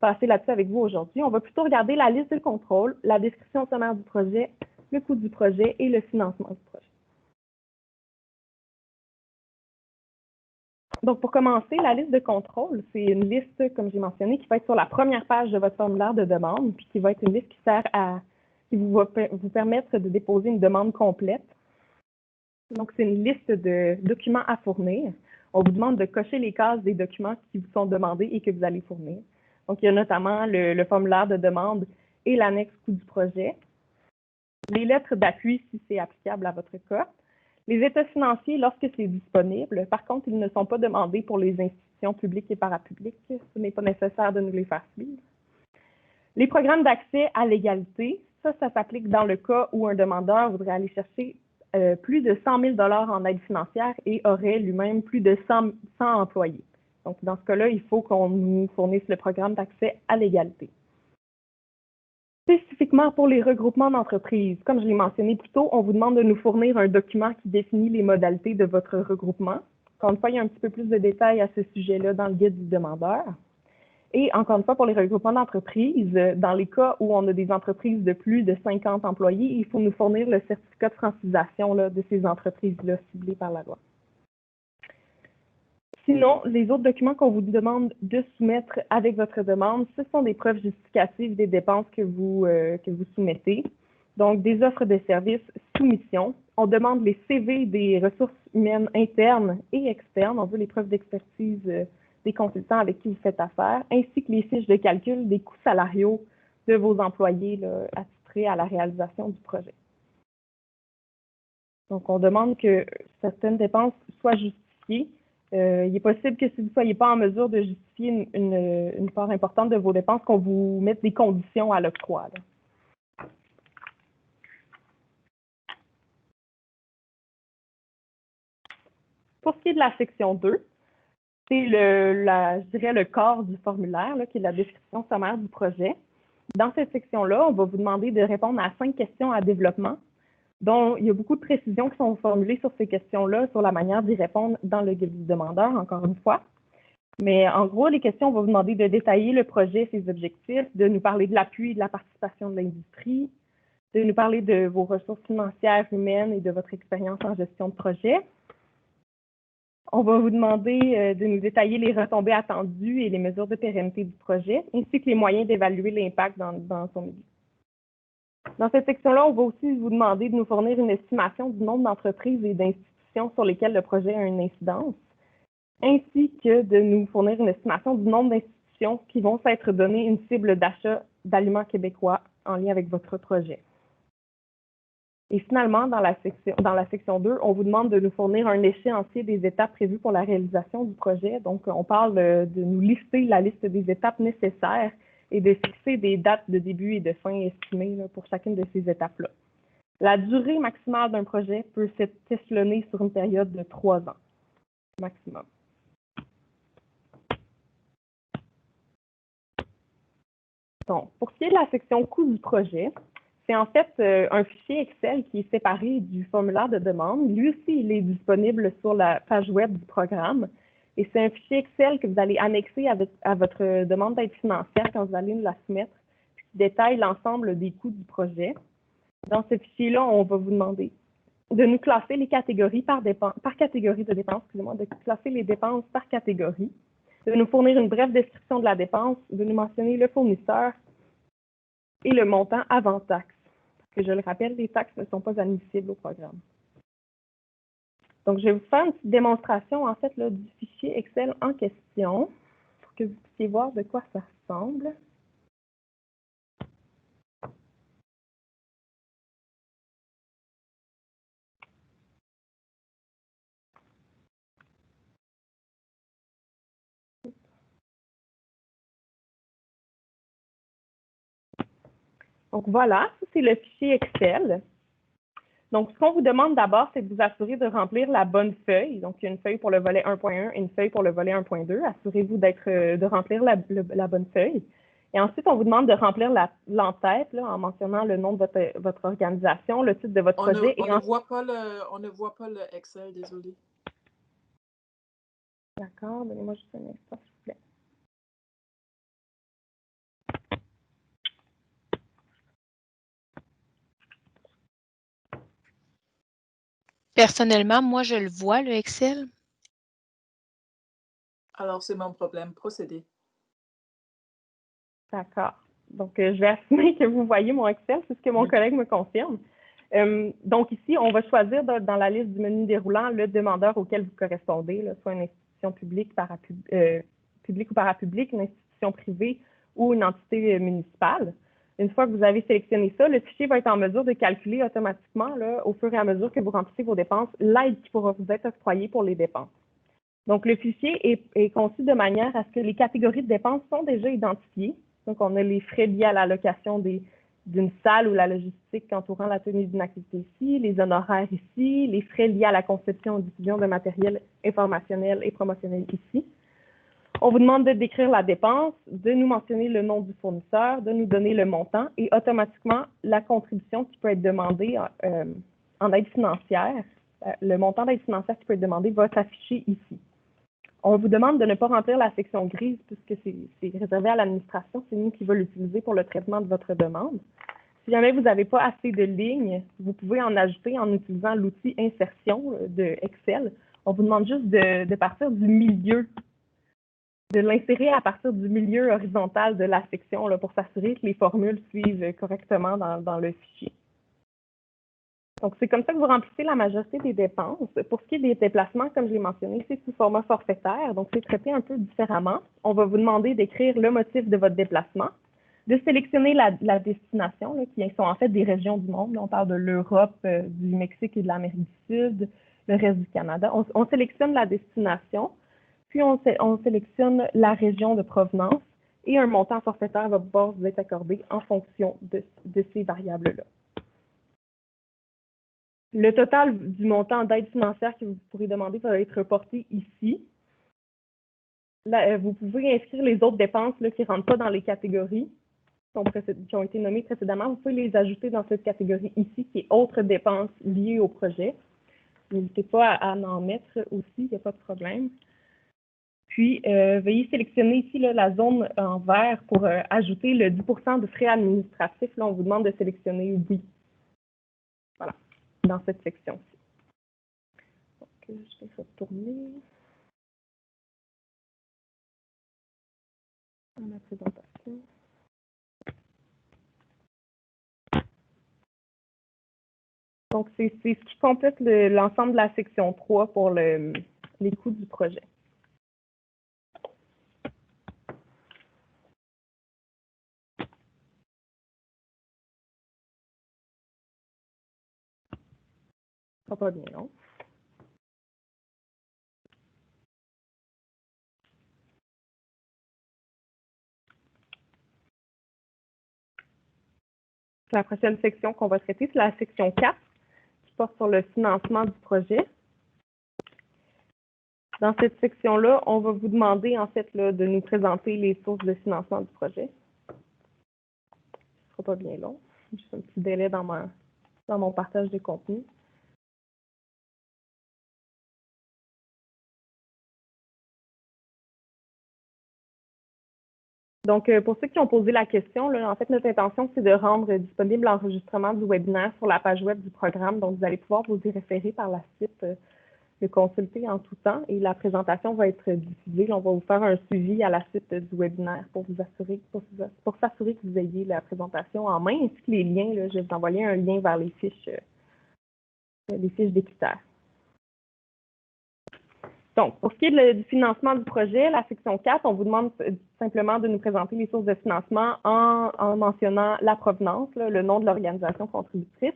passer là-dessus avec vous aujourd'hui. On va plutôt regarder la liste de contrôle, la description sommaire du projet, le coût du projet et le financement du projet. Donc, pour commencer, la liste de contrôle, c'est une liste, comme j'ai mentionné, qui va être sur la première page de votre formulaire de demande, puis qui va être une liste qui va vous permettre de déposer une demande complète. Donc, c'est une liste de documents à fournir. On vous demande de cocher les cases des documents qui vous sont demandés et que vous allez fournir. Donc, il y a notamment le formulaire de demande et l'annexe coût du projet, les lettres d'appui si c'est applicable à votre cas, les états financiers lorsque c'est disponible. Par contre, ils ne sont pas demandés pour les institutions publiques et parapubliques. Ce n'est pas nécessaire de nous les faire suivre. Les programmes d'accès à l'égalité, ça s'applique dans le cas où un demandeur voudrait aller chercher plus de 100 000 $ en aide financière et aurait lui-même plus de 100 employés. Donc, dans ce cas-là, il faut qu'on nous fournisse le programme d'accès à l'égalité. Spécifiquement pour les regroupements d'entreprises, comme je l'ai mentionné plus tôt, on vous demande de nous fournir un document qui définit les modalités de votre regroupement. Encore une fois, il y a un petit peu plus de détails à ce sujet-là dans le guide du demandeur. Et encore une fois, pour les regroupements d'entreprises, dans les cas où on a des entreprises de plus de 50 employés, il faut nous fournir le certificat de francisation là, de ces entreprises-là ciblées par la loi. Sinon, les autres documents qu'on vous demande de soumettre avec votre demande, ce sont des preuves justificatives des dépenses que vous soumettez. Donc, des offres de services, soumission. On demande les CV des ressources humaines internes et externes. On veut les preuves d'expertise des consultants avec qui vous faites affaire, ainsi que les fiches de calcul des coûts salariaux de vos employés là, attitrés à la réalisation du projet. Donc, on demande que certaines dépenses soient justifiées. Il est possible que si vous ne soyez pas en mesure de justifier une part importante de vos dépenses, qu'on vous mette des conditions à l'octroi. Pour ce qui est de la section 2, c'est je dirais le corps du formulaire, là, qui est la description sommaire du projet. Dans cette section-là, on va vous demander de répondre à 5 questions à développement dont il y a beaucoup de précisions qui sont formulées sur ces questions-là, sur la manière d'y répondre dans le guide du demandeur, encore une fois. Mais en gros, les questions vont vous demander de détailler le projet, ses objectifs, de nous parler de l'appui et de la participation de l'industrie, de nous parler de vos ressources financières, humaines et de votre expérience en gestion de projet. On va vous demander de nous détailler les retombées attendues et les mesures de pérennité du projet, ainsi que les moyens d'évaluer l'impact dans son milieu. Dans cette section-là, on va aussi vous demander de nous fournir une estimation du nombre d'entreprises et d'institutions sur lesquelles le projet a une incidence, ainsi que de nous fournir une estimation du nombre d'institutions qui vont s'être donné une cible d'achat d'aliments québécois en lien avec votre projet. Et finalement, dans la section 2, on vous demande de nous fournir un échéancier des étapes prévues pour la réalisation du projet. Donc, on parle de nous lister la liste des étapes nécessaires et de fixer des dates de début et de fin estimées là, pour chacune de ces étapes-là. La durée maximale d'un projet peut s'échelonner sur une période de 3 ans maximum. Donc, pour ce qui est de la section coût du projet, c'est en fait un fichier Excel qui est séparé du formulaire de demande. Lui aussi, il est disponible sur la page web du programme. Et c'est un fichier Excel que vous allez annexer à votre demande d'aide financière quand vous allez nous la soumettre, qui détaille l'ensemble des coûts du projet. Dans ce fichier-là, on va vous demander de nous classer les catégories par catégorie de dépenses, de classer les dépenses par catégorie, de nous fournir une brève description de la dépense, de nous mentionner le fournisseur et le montant avant taxe. Parce que je le rappelle, les taxes ne sont pas admissibles au programme. Donc, je vais vous faire une petite démonstration, en fait, là, du fichier Excel en question pour que vous puissiez voir de quoi ça ressemble. Donc, voilà, ça, c'est le fichier Excel. Donc, ce qu'on vous demande d'abord, c'est de vous assurer de remplir la bonne feuille. Donc, il y a une feuille pour le volet 1.1 et une feuille pour le volet 1.2. Assurez-vous de remplir la bonne feuille. Et ensuite, on vous demande de remplir l'entête en mentionnant le nom de votre organisation, le titre de votre projet. On ne voit pas le Excel, désolé. D'accord, donnez-moi juste un instant, s'il vous plaît. Personnellement, moi, je le vois, le Excel. Alors, c'est mon problème. Procédez. D'accord. Donc, je vais assumer que vous voyez mon Excel, c'est ce que mon collègue me confirme. Donc, ici, on va choisir dans la liste du menu déroulant le demandeur auquel vous correspondez, là, soit une institution publique ou parapublique, une institution privée ou une entité municipale. Une fois que vous avez sélectionné ça, le fichier va être en mesure de calculer automatiquement, là, au fur et à mesure que vous remplissez vos dépenses, l'aide qui pourra vous être octroyée pour les dépenses. Donc, le fichier est conçu de manière à ce que les catégories de dépenses sont déjà identifiées. Donc, on a les frais liés à la location d'une salle ou la logistique entourant la tenue d'une activité ici, les honoraires ici, les frais liés à la conception et diffusion de matériel informationnel et promotionnel ici. On vous demande de décrire la dépense, de nous mentionner le nom du fournisseur, de nous donner le montant et automatiquement la contribution qui peut être demandée en aide financière. Le montant d'aide financière qui peut être demandé va s'afficher ici. On vous demande de ne pas remplir la section grise puisque c'est réservé à l'administration. C'est nous qui va l'utiliser pour le traitement de votre demande. Si jamais vous n'avez pas assez de lignes, vous pouvez en ajouter en utilisant l'outil insertion de Excel. On vous demande juste de partir du milieu, de l'insérer à partir du milieu horizontal de la section là, pour s'assurer que les formules suivent correctement dans le fichier. Donc, c'est comme ça que vous remplissez la majorité des dépenses. Pour ce qui est des déplacements, comme je l'ai mentionné, c'est sous format forfaitaire, donc c'est traité un peu différemment. On va vous demander d'écrire le motif de votre déplacement, de sélectionner la destination, là, qui sont en fait des régions du monde. Là, on parle de l'Europe, du Mexique et de l'Amérique du Sud, le reste du Canada. On sélectionne la destination, puis on sélectionne la région de provenance et un montant forfaitaire va pouvoir vous être accordé en fonction de ces variables-là. Le total du montant d'aide financière que vous pourrez demander va être reporté ici. Là, vous pouvez inscrire les autres dépenses là, qui ne rentrent pas dans les catégories. qui ont été nommés précédemment, vous pouvez les ajouter dans cette catégorie ici, qui est autres dépenses liées au projet. N'hésitez pas à en mettre aussi, il n'y a pas de problème. Puis, veuillez sélectionner ici là, la zone en vert pour ajouter le 10% de frais administratifs. Là, on vous demande de sélectionner oui. Voilà, dans cette section-ci. Donc, je vais retourner à ma présentation. Donc, c'est ce qui complète l'ensemble de la section 3 pour les coûts du projet. Ça va pas bien long. La prochaine section qu'on va traiter, c'est la section 4, qui porte sur le financement du projet. Dans cette section-là, on va vous demander, en fait, là, de nous présenter les sources de financement du projet. Ce ne sera pas bien long. Juste un petit délai dans mon partage des contenus. Donc, pour ceux qui ont posé la question, là, en fait, notre intention, c'est de rendre disponible l'enregistrement du webinaire sur la page web du programme. Donc, vous allez pouvoir vous y référer par la suite, le consulter en tout temps. Et la présentation va être diffusée. On va vous faire un suivi à la suite du webinaire pour s'assurer que vous ayez la présentation en main, ainsi que les liens. Là, je vais vous envoyer un lien vers les fiches des critères. Donc, pour ce qui est du financement du projet, la section 4, on vous demande simplement de nous présenter les sources de financement en mentionnant la provenance, là, le nom de l'organisation contributrice,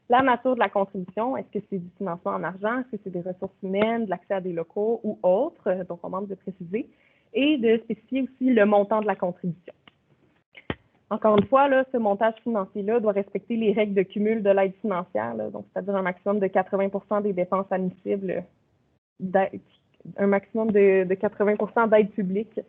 la nature de la contribution, est-ce que c'est du financement en argent, est-ce que c'est des ressources humaines, de l'accès à des locaux ou autres, donc on demande de préciser, et de spécifier aussi le montant de la contribution. Encore une fois, là, ce montage financier-là doit respecter les règles de cumul de l'aide financière, là, donc c'est-à-dire un maximum de 80% des dépenses admissibles un maximum de 80% d'aide publique qui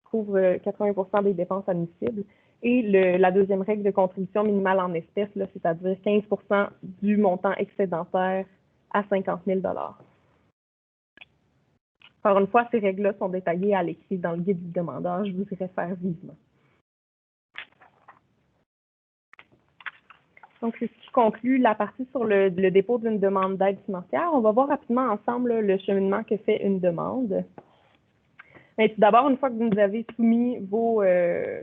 couvre 80% des dépenses admissibles. Et la deuxième règle de contribution minimale en espèces, c'est-à-dire 15% du montant excédentaire à 50 000 $. Encore une fois, ces règles-là sont détaillées à l'écrit dans le guide du demandeur. Je vous y réfère vivement. Donc, c'est ce qui conclut la partie sur le dépôt d'une demande d'aide financière. On va voir rapidement ensemble là, le cheminement que fait une demande. Mais tout d'abord, une fois que vous nous avez soumis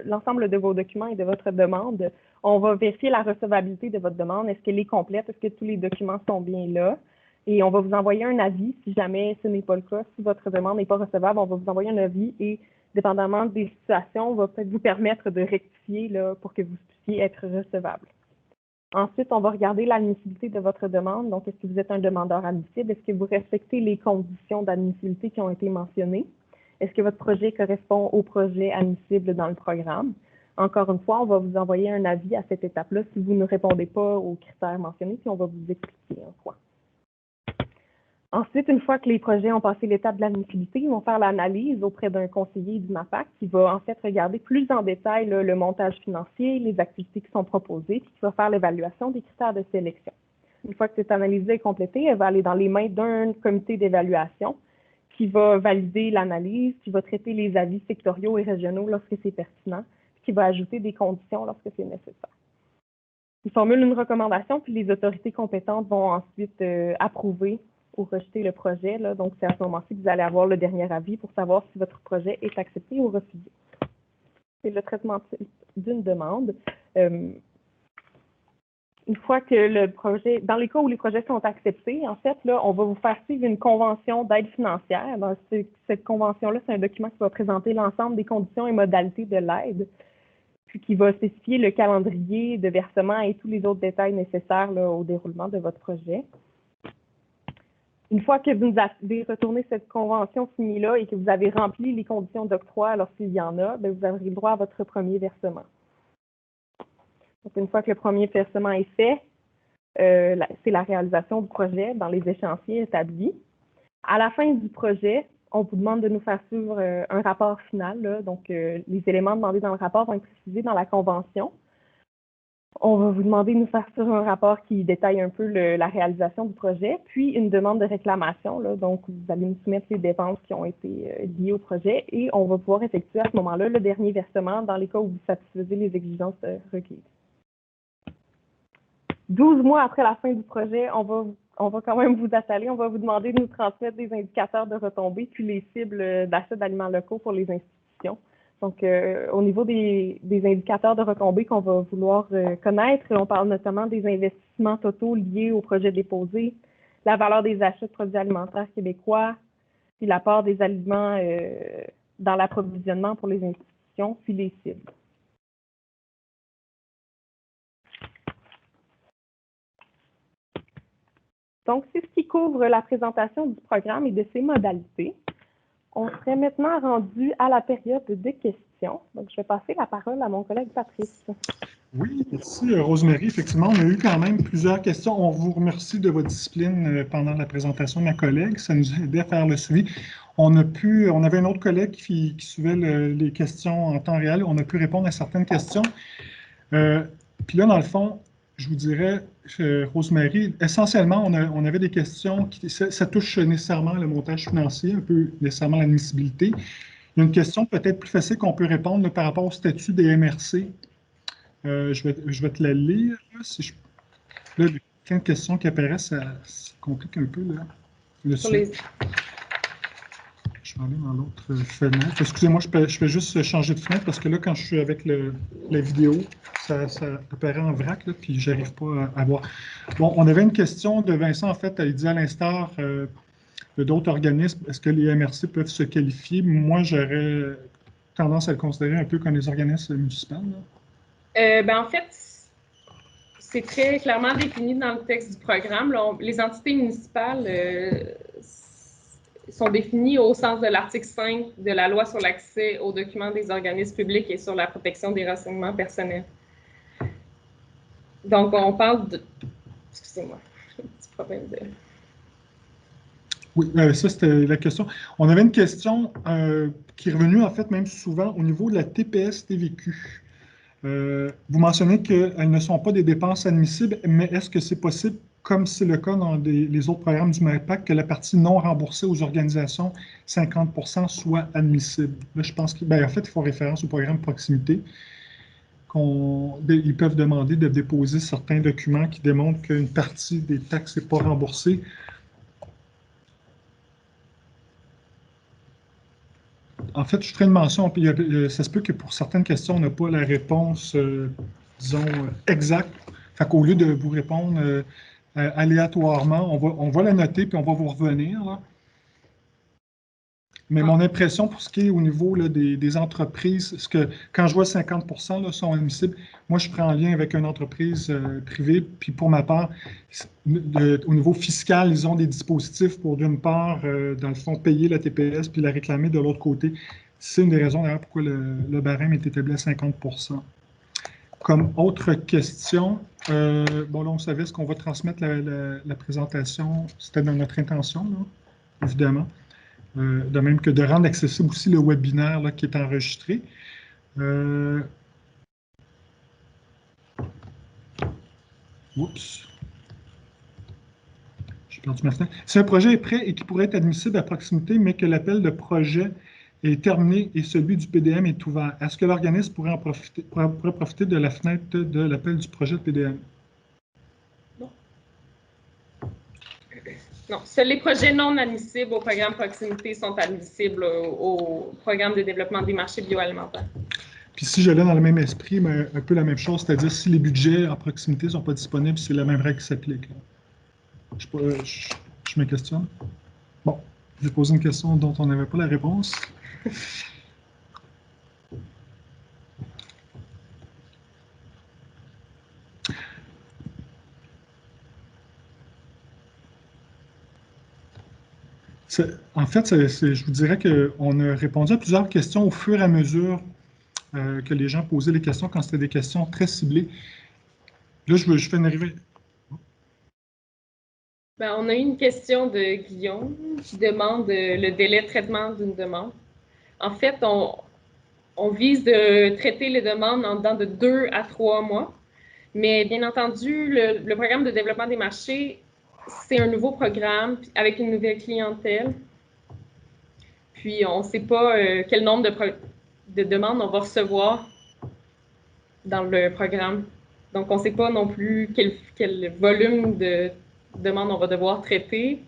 l'ensemble de vos documents et de votre demande, on va vérifier la recevabilité de votre demande. Est-ce qu'elle est complète? Est-ce que tous les documents sont bien là? Et on va vous envoyer un avis si jamais ce n'est pas le cas. Si votre demande n'est pas recevable, on va vous envoyer un avis et, dépendamment des situations, on va peut-être vous permettre de rectifier là, pour que vous puissiez être recevable. Ensuite, on va regarder l'admissibilité de votre demande. Donc, est-ce que vous êtes un demandeur admissible? Est-ce que vous respectez les conditions d'admissibilité qui ont été mentionnées? Est-ce que votre projet correspond au projet admissible dans le programme? Encore une fois, on va vous envoyer un avis à cette étape-là si vous ne répondez pas aux critères mentionnés, puis on va vous expliquer en quoi. Ensuite, une fois que les projets ont passé l'étape de l'admissibilité, ils vont faire l'analyse auprès d'un conseiller du MAPAC qui va en fait regarder plus en détail là, le montage financier, les activités qui sont proposées, puis qui va faire l'évaluation des critères de sélection. Une fois que cette analyse est complétée, elle va aller dans les mains d'un comité d'évaluation qui va valider l'analyse, qui va traiter les avis sectoriaux et régionaux lorsque c'est pertinent, puis qui va ajouter des conditions lorsque c'est nécessaire. Il formule une recommandation, puis les autorités compétentes vont ensuite approuver ou rejeter le projet. Là. Donc, c'est à ce moment-ci que vous allez avoir le dernier avis pour savoir si votre projet est accepté ou refusé. C'est le traitement d'une demande. Une fois que le projet, dans les cas où les projets sont acceptés, en fait, là, on va vous faire suivre une convention d'aide financière. Donc, cette convention-là, c'est un document qui va présenter l'ensemble des conditions et modalités de l'aide, puis qui va spécifier le calendrier de versement et tous les autres détails nécessaires là, au déroulement de votre projet. Une fois que vous avez retourné cette convention signée-là et que vous avez rempli les conditions d'octroi lorsqu'il y en a, bien, vous aurez le droit à votre premier versement. Donc, une fois que le premier versement est fait, c'est la réalisation du projet dans les échéanciers établis. À la fin du projet, on vous demande de nous faire suivre un rapport final. Là. Donc, les éléments demandés dans le rapport vont être précisés dans la convention. On va vous demander de nous faire suivre un rapport qui détaille un peu la réalisation du projet, puis une demande de réclamation. Là. Donc, vous allez nous soumettre les dépenses qui ont été liées au projet et on va pouvoir effectuer à ce moment-là le dernier versement dans les cas où vous satisfaisez les exigences requises. 12 mois après la fin du projet, on va quand même vous atteler. On va vous demander de nous transmettre des indicateurs de retombées puis les cibles d'achat d'aliments locaux pour les institutions. Donc, au niveau des indicateurs de retombées qu'on va vouloir connaître, on parle notamment des investissements totaux liés au projet déposé, la valeur des achats de produits alimentaires québécois, puis l'apport des aliments dans l'approvisionnement pour les institutions, puis les cibles. Donc, c'est ce qui couvre la présentation du programme et de ses modalités. On serait maintenant rendu à la période de questions. Donc, je vais passer la parole à mon collègue Patrice. Oui, merci Rosemary. Effectivement, on a eu quand même plusieurs questions. On vous remercie de votre discipline pendant la présentation de ma collègue. Ça nous a aidé à faire le suivi. On avait un autre collègue qui suivait les questions en temps réel. On a pu répondre à certaines questions. Puis là, dans le fond, je vous dirais, Rosemary, essentiellement, on avait des questions ça touche nécessairement le montage financier, un peu nécessairement l'admissibilité. Il y a une question peut-être plus facile qu'on peut répondre là, par rapport au statut des MRC. Je vais te la lire. Là, il y a plein de questions qui apparaissent, ça complique un peu là, le suivi. Je vais aller dans l'autre fenêtre. Excusez-moi, je fais juste changer de fenêtre parce que là, quand je suis avec la vidéo, ça apparaît en vrac, là, puis je n'arrive pas à voir. Bon, on avait une question de Vincent, en fait, il dit à l'instar de d'autres organismes, est-ce que les MRC peuvent se qualifier? Moi, j'aurais tendance à le considérer un peu comme les organismes municipaux. En fait, c'est très clairement défini dans le texte du programme. Là, les entités municipales sont définies au sens de l'article 5 de la loi sur l'accès aux documents des organismes publics et sur la protection des renseignements personnels. Donc, on parle de... Excusez-moi, j'ai un petit problème de... Oui, ça, c'était la question. On avait une question qui est revenue, en fait, même souvent au niveau de la TPS-TVQ. Vous mentionnez qu'elles ne sont pas des dépenses admissibles, mais est-ce que c'est possible, comme c'est le cas dans les autres programmes du MAPAC, que la partie non remboursée aux organisations, 50%, soit admissible? Là, je pense qu'en fait, ils font référence au programme proximité. Ils peuvent demander de déposer certains documents qui démontrent qu'une partie des taxes n'est pas remboursée. En fait, je ferai une mention, puis ça se peut que pour certaines questions, on n'a pas la réponse, disons, exacte. Fait qu'au lieu de vous répondre aléatoirement, on va la noter, puis on va vous revenir. Là. Mais mon impression pour ce qui est au niveau là, des entreprises, c'est que quand je vois 50% là, sont admissibles, moi, je prends en lien avec une entreprise privée, puis pour ma part, au niveau fiscal, ils ont des dispositifs pour, d'une part, dans le fond, payer la TPS, puis la réclamer de l'autre côté. C'est une des raisons, d'ailleurs, pourquoi le barème est établi à 50%. Comme autre question, bon, là, on savait ce qu'on va transmettre la présentation, c'était dans notre intention, là, évidemment. De même que de rendre accessible aussi le webinaire là, qui est enregistré. Oups. J'ai perdu ma fenêtre. Si un projet est prêt et qui pourrait être admissible à proximité, mais que l'appel de projet est terminé et celui du PDM est ouvert, est-ce que l'organisme pourrait profiter de la fenêtre de l'appel du projet de PDM? Non, seuls les projets non admissibles au programme proximité sont admissibles au programme de développement des marchés bioalimentaires. Puis si j'allais dans le même esprit, mais un peu la même chose, c'est-à-dire si les budgets en proximité ne sont pas disponibles, c'est la même règle qui s'applique. Je me questionne. Bon, j'ai posé une question dont on n'avait pas la réponse. En fait, je vous dirais qu'on a répondu à plusieurs questions au fur et à mesure que les gens posaient les questions quand c'était des questions très ciblées. Là, je fais une arrivée. Ben, on a eu une question de Guillaume qui demande le délai de traitement d'une demande. En fait, on vise de traiter les demandes en dedans de 2 à 3 mois. Mais bien entendu, le programme de développement des marchés, c'est un nouveau programme avec une nouvelle clientèle. Puis, on ne sait pas quel nombre de demandes on va recevoir dans le programme. Donc, on ne sait pas non plus quel volume de demandes on va devoir traiter.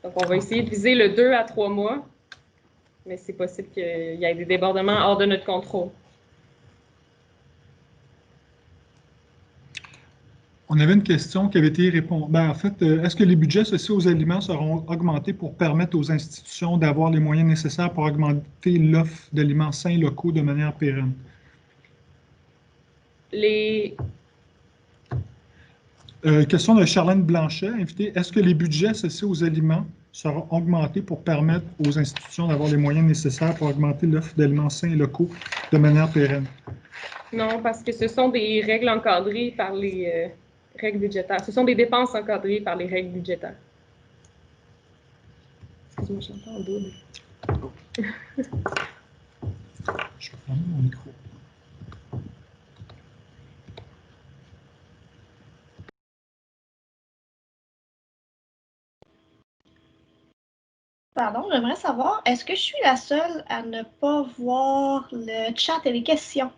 Donc, on va essayer de viser le 2 à 3 mois, mais c'est possible qu'il y ait des débordements hors de notre contrôle. On avait une question qui avait été répondue. Ben, en fait, est-ce que les budgets associés aux aliments seront augmentés pour permettre aux institutions d'avoir les moyens nécessaires pour augmenter l'offre d'aliments sains locaux de manière pérenne? Question de Charlène Blanchet, invitée. Est-ce que les budgets associés aux aliments seront augmentés pour permettre aux institutions d'avoir les moyens nécessaires pour augmenter l'offre d'aliments sains et locaux de manière pérenne? Non, parce que ce sont des règles encadrées par les règles budgétaires. Ce sont des dépenses encadrées par les règles budgétaires. Excuse-moi, je suis en double. Je vais prendre mon micro. Pardon, j'aimerais savoir, est-ce que je suis la seule à ne pas voir le chat et les questions?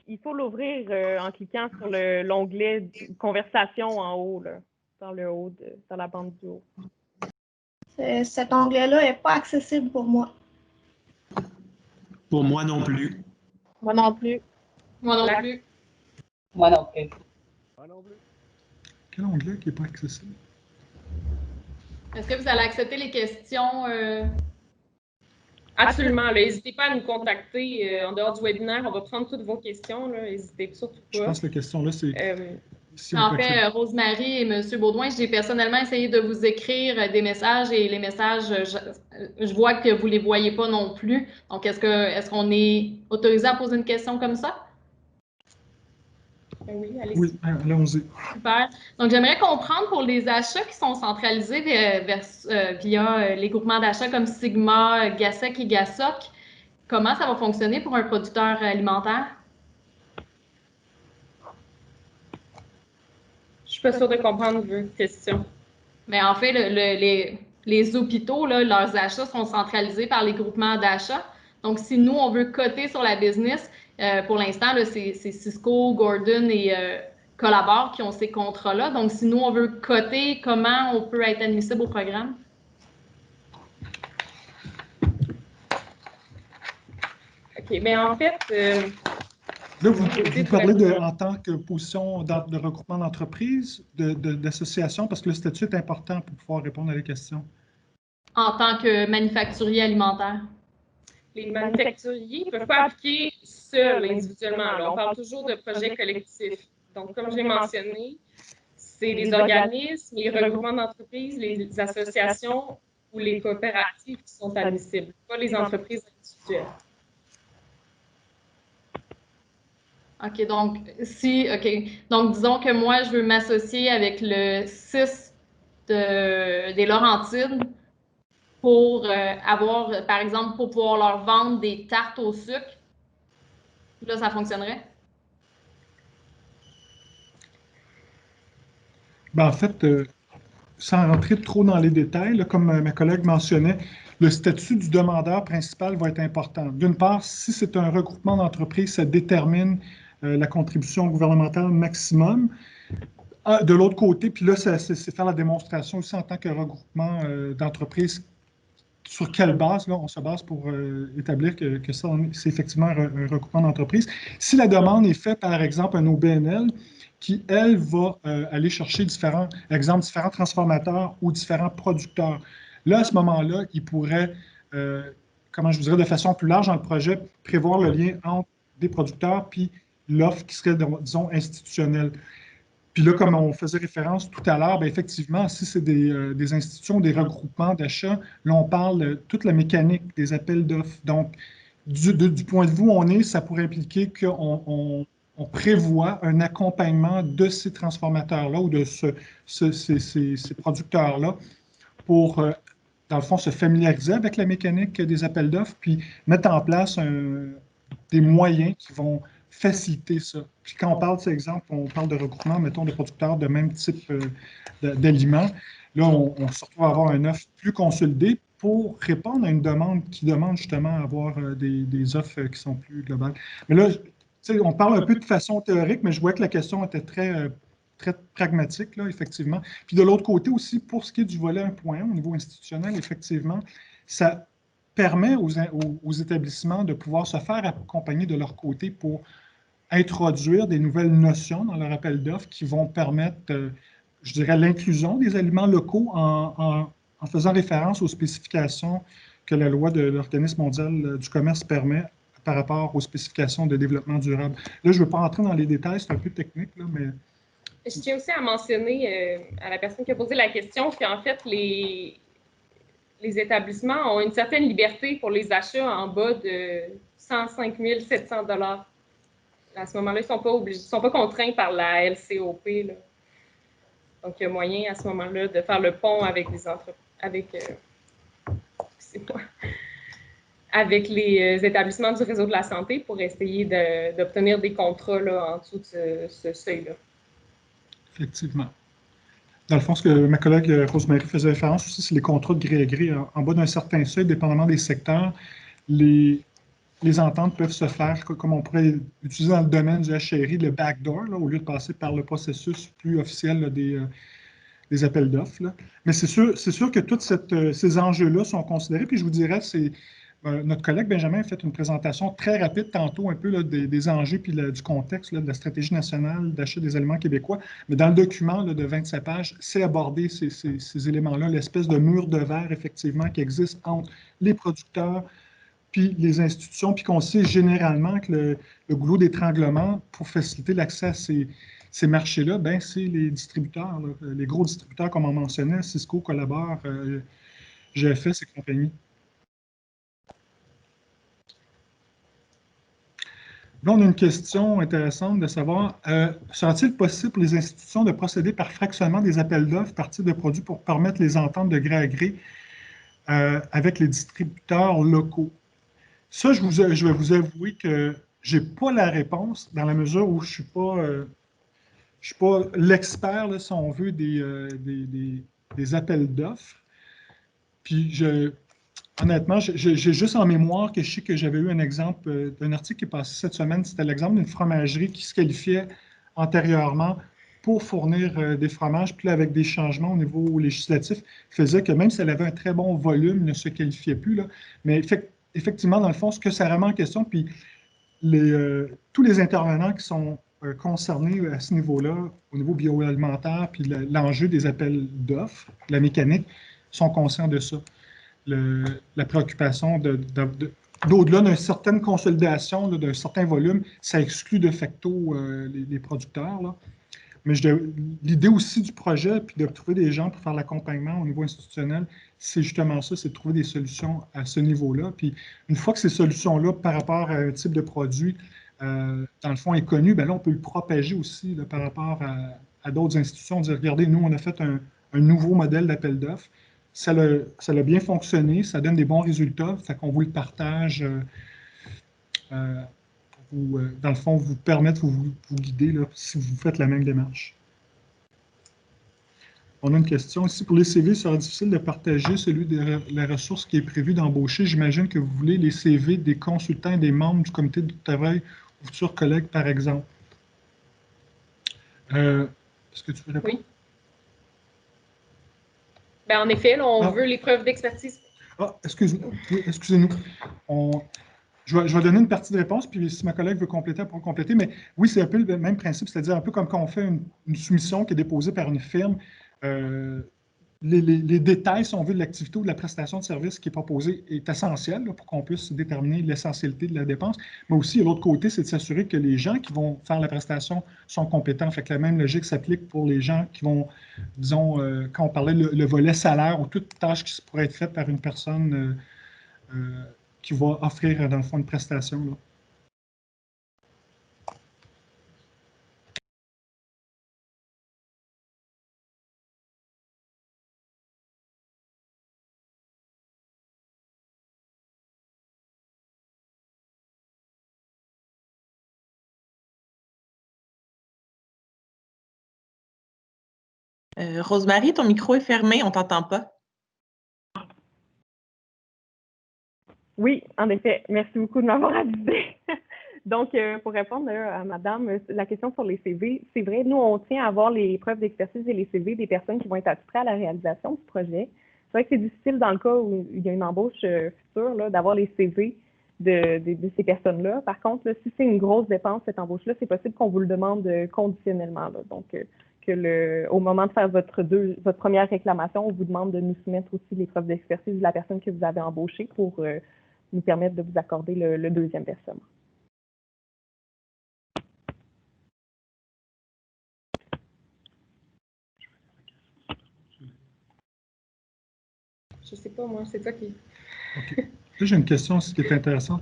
Il faut l'ouvrir en cliquant sur l'onglet conversation en haut, là, dans le haut, dans la bande du haut. Cet onglet-là n'est pas accessible pour moi. Pour moi non plus. Moi non plus. Moi non plus. Moi non plus. Moi non plus. Quel onglet qui n'est pas accessible? Est-ce que vous allez accepter les questions? Absolument. N'hésitez pas à nous contacter en dehors du webinaire. On va prendre toutes vos questions. N'hésitez surtout pas. Je pense que la question là, c'est... En fait, Rosemary et M. Baudouin, j'ai personnellement essayé de vous écrire des messages et les messages, je vois que vous ne les voyez pas non plus. Donc, est-ce qu'on est autorisé à poser une question comme ça? Oui, allez-y. Oui, allons-y. Super. Donc, j'aimerais comprendre pour les achats qui sont centralisés via les groupements d'achats comme Sigma, GASEC et GASOC, comment ça va fonctionner pour un producteur alimentaire? Je ne suis pas sûre de comprendre votre question. Mais en fait, les hôpitaux, là, leurs achats sont centralisés par les groupements d'achats. Donc, si nous, on veut coter sur la business, pour l'instant, c'est Cisco, Gordon et Collabor qui ont ces contrats-là. Donc, si nous, on veut coter, comment on peut être admissible au programme? OK, mais en fait... Là, vous parlez en tant que position de regroupement d'entreprise, d'association, parce que le statut est important pour pouvoir répondre à la question. En tant que manufacturier alimentaire. Les manufacturiers ne peuvent pas appliquer seuls, individuellement. Là, on parle toujours de projets collectifs. Donc, comme je l'ai mentionné, c'est les organismes, les regroupements d'entreprises, les associations ou les coopératives qui sont admissibles, pas les entreprises individuelles. OK, donc, donc, disons que moi, je veux m'associer avec le 6 des Laurentides pour avoir, par exemple, pour pouvoir leur vendre des tartes au sucre. Là, ça fonctionnerait? Ben, en fait, sans rentrer trop dans les détails, là, comme ma collègue mentionnait, le statut du demandeur principal va être important. D'une part, si c'est un regroupement d'entreprises, ça détermine la contribution gouvernementale maximum. De l'autre côté, puis là, c'est faire la démonstration aussi en tant que regroupement d'entreprises. Sur quelle base, là, on se base pour établir que ça, c'est effectivement un regroupement d'entreprises. Si la demande est faite, par exemple, un OBNL, qui, elle, va aller chercher différents transformateurs ou différents producteurs. Là, à ce moment-là, il pourrait, comment je vous dirais, de façon plus large dans le projet, prévoir le lien entre des producteurs puis l'offre qui serait, disons, institutionnelle. Puis là, comme on faisait référence tout à l'heure, bien, effectivement, si c'est des institutions, des regroupements d'achats, là, on parle de toute la mécanique des appels d'offres. Donc, du point de vue où on est, ça pourrait impliquer qu'on on prévoit un accompagnement de ces transformateurs-là ou de ces producteurs-là pour, dans le fond, se familiariser avec la mécanique des appels d'offres, puis mettre en place des moyens qui vont faciliter ça. Puis quand on parle de cet exemple, on parle de regroupement, mettons, de producteurs de même type d'aliments. Là, on se retrouve à avoir une offre plus consolidée pour répondre à une demande qui demande justement à avoir des offres qui sont plus globales. Mais là, on parle un peu de façon théorique, mais je vois que la question était très pragmatique, là, effectivement. Puis de l'autre côté aussi, pour ce qui est du volet 1.1 au niveau institutionnel, effectivement, ça permet aux établissements de pouvoir se faire accompagner de leur côté pour introduire des nouvelles notions dans leur appel d'offres qui vont permettre, je dirais, l'inclusion des aliments locaux en faisant référence aux spécifications que la loi de l'Organisme mondial du commerce permet par rapport aux spécifications de développement durable. Là, je ne veux pas entrer dans les détails, c'est un peu technique, là, mais... Je tiens aussi à mentionner à la personne qui a posé la question qu'en fait, les établissements ont une certaine liberté pour les achats en bas de 105 700 $. À ce moment-là, ils ne sont pas contraints par la LCOP, là. Donc, il y a moyen à ce moment-là de faire le pont avec les avec les établissements du réseau de la santé pour essayer d'obtenir des contrats là, en dessous de ce seuil-là. Effectivement. Dans le fond, ce que ma collègue Rosemary faisait référence aussi, c'est les contrats de gré à gré. En bas d'un certain seuil, dépendamment des secteurs, les ententes peuvent se faire, comme on pourrait utiliser dans le domaine du HRI, le backdoor, là, au lieu de passer par le processus plus officiel là, des appels d'offres. Mais c'est sûr que tous ces enjeux-là sont considérés. Puis je vous dirais, notre collègue Benjamin a fait une présentation très rapide tantôt, un peu là, des enjeux puis du contexte là, de la stratégie nationale d'achat des aliments québécois. Mais dans le document là, de 27 pages, c'est abordé ces éléments-là, l'espèce de mur de verre, effectivement, qui existe entre les producteurs puis les institutions, puis qu'on sait généralement que le goulot d'étranglement pour faciliter l'accès à ces marchés-là, ben, c'est les distributeurs, là, les gros distributeurs, comme on mentionnait, Cisco, Collabore, GFS et compagnie. Là, on a une question intéressante de savoir, sera-t-il possible pour les institutions de procéder par fractionnement des appels d'offres par type de produits pour permettre les ententes de gré à gré avec les distributeurs locaux? Ça, je vais vous avouer que je n'ai pas la réponse dans la mesure où je ne suis pas l'expert, si on veut, des appels d'offres. Puis, honnêtement, j'ai juste en mémoire que je sais que j'avais eu un exemple d'un article qui est passé cette semaine. C'était l'exemple d'une fromagerie qui se qualifiait antérieurement pour fournir des fromages, puis là, avec des changements au niveau législatif, faisait que même si elle avait un très bon volume, elle ne se qualifiait plus. Là. Mais effectivement, dans le fond, ce que ça remet en question, puis tous les intervenants qui sont concernés à ce niveau-là, au niveau bioalimentaire, puis l'enjeu des appels d'offres, la mécanique, sont conscients de ça. La préoccupation d'au-delà d'une certaine consolidation, d'un certain volume, ça exclut de facto les producteurs. Là. Mais l'idée aussi du projet, puis de trouver des gens pour faire l'accompagnement au niveau institutionnel, c'est justement ça, c'est de trouver des solutions à ce niveau-là. Puis une fois que ces solutions-là, par rapport à un type de produit, dans le fond, est connu, bien là, on peut le propager aussi là, par rapport à d'autres institutions. Dire, regardez, nous, on a fait un nouveau modèle d'appel d'offres. Ça a bien fonctionné, ça donne des bons résultats, fait qu'on vous le partage pour, dans le fond, vous permettre, vous guider là, si vous faites la même démarche. On a une question ici. Pour les CV, il sera difficile de partager celui de la ressource qui est prévue d'embaucher. J'imagine que vous voulez les CV des consultants et des membres du comité de travail ou futurs collègues, par exemple. Est-ce que tu veux répondre? Oui. Ben, en effet, là, on veut les preuves d'expertise. Excusez-nous. Je vais donner une partie de réponse, puis si ma collègue veut compléter, elle pourra compléter. Mais oui, c'est un peu le même principe, c'est-à-dire un peu comme quand on fait une soumission qui est déposée par une firme. Les détails, si on veut, de l'activité ou de la prestation de service qui est proposée est essentiel là, pour qu'on puisse déterminer l'essentialité de la dépense. Mais aussi, de l'autre côté, c'est de s'assurer que les gens qui vont faire la prestation sont compétents. Fait que la même logique s'applique pour les gens qui vont, disons, quand on parlait le volet salaire ou toute tâche qui pourrait être faite par une personne qui va offrir, dans le fond, une prestation. Là. Rosemary, ton micro est fermé, on t'entend pas. Oui, en effet. Merci beaucoup de m'avoir avisé. Donc, pour répondre à madame, la question sur les CV, c'est vrai, nous, on tient à avoir les preuves d'expertise et les CV des personnes qui vont être attitrées à la réalisation du projet. C'est vrai que c'est difficile dans le cas où il y a une embauche future, là, d'avoir les CV de ces personnes-là. Par contre, là, si c'est une grosse dépense, cette embauche-là, c'est possible qu'on vous le demande conditionnellement, là. Donc, au moment de faire votre première réclamation, on vous demande de nous soumettre aussi les preuves d'expertise de la personne que vous avez embauchée pour nous permettre de vous accorder le deuxième versement. Je sais pas, moi, c'est ça qui... OK. Là, j'ai une question aussi qui est intéressante.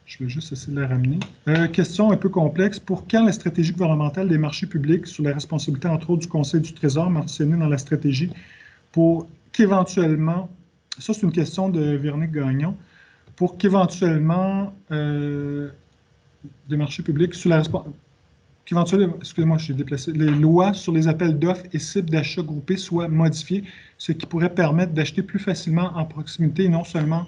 Je vais juste essayer de la ramener. Question un peu complexe. Pour quand la stratégie gouvernementale des marchés publics sur la responsabilité, entre autres, du Conseil du Trésor mentionnée dans la stratégie, pour qu'éventuellement, ça c'est une question de Véronique Gagnon, pour qu'éventuellement des marchés publics sur la qu'éventuellement, excusez-moi, je suis déplacé, les lois sur les appels d'offres et cibles d'achat groupés soient modifiées, ce qui pourrait permettre d'acheter plus facilement en proximité et non seulement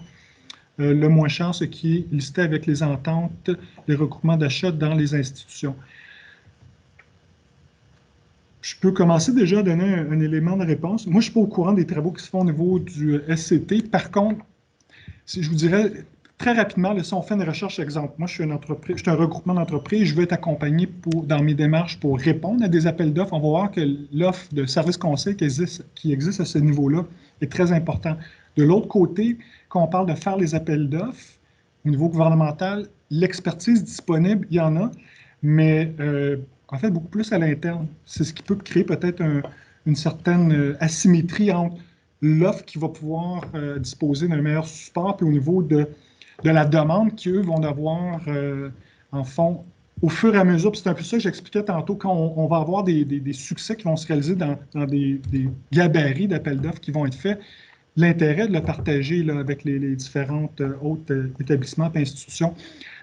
le moins cher, ce qui est listé avec les ententes, les regroupements d'achat dans les institutions. Je peux commencer déjà à donner un élément de réponse. Moi, je ne suis pas au courant des travaux qui se font au niveau du SCT. Par contre, je vous dirais très rapidement, là, si on fait une recherche, exemple, moi, je suis une entreprise, je suis un regroupement d'entreprises, je veux être accompagné dans mes démarches pour répondre à des appels d'offres. On va voir que l'offre de service conseil qui existe à ce niveau-là est très important. De l'autre côté, quand on parle de faire les appels d'offres, au niveau gouvernemental, l'expertise disponible, il y en a, mais en fait, beaucoup plus à l'interne. C'est ce qui peut créer peut-être une certaine asymétrie entre l'offre qui va pouvoir disposer d'un meilleur support, puis au niveau de la demande qu'eux vont devoir, en fond, au fur et à mesure. C'est un peu ça que j'expliquais tantôt, quand on va avoir des succès qui vont se réaliser dans des gabarits d'appels d'offres qui vont être faits, l'intérêt de le partager là, avec les différentes autres établissements et institutions.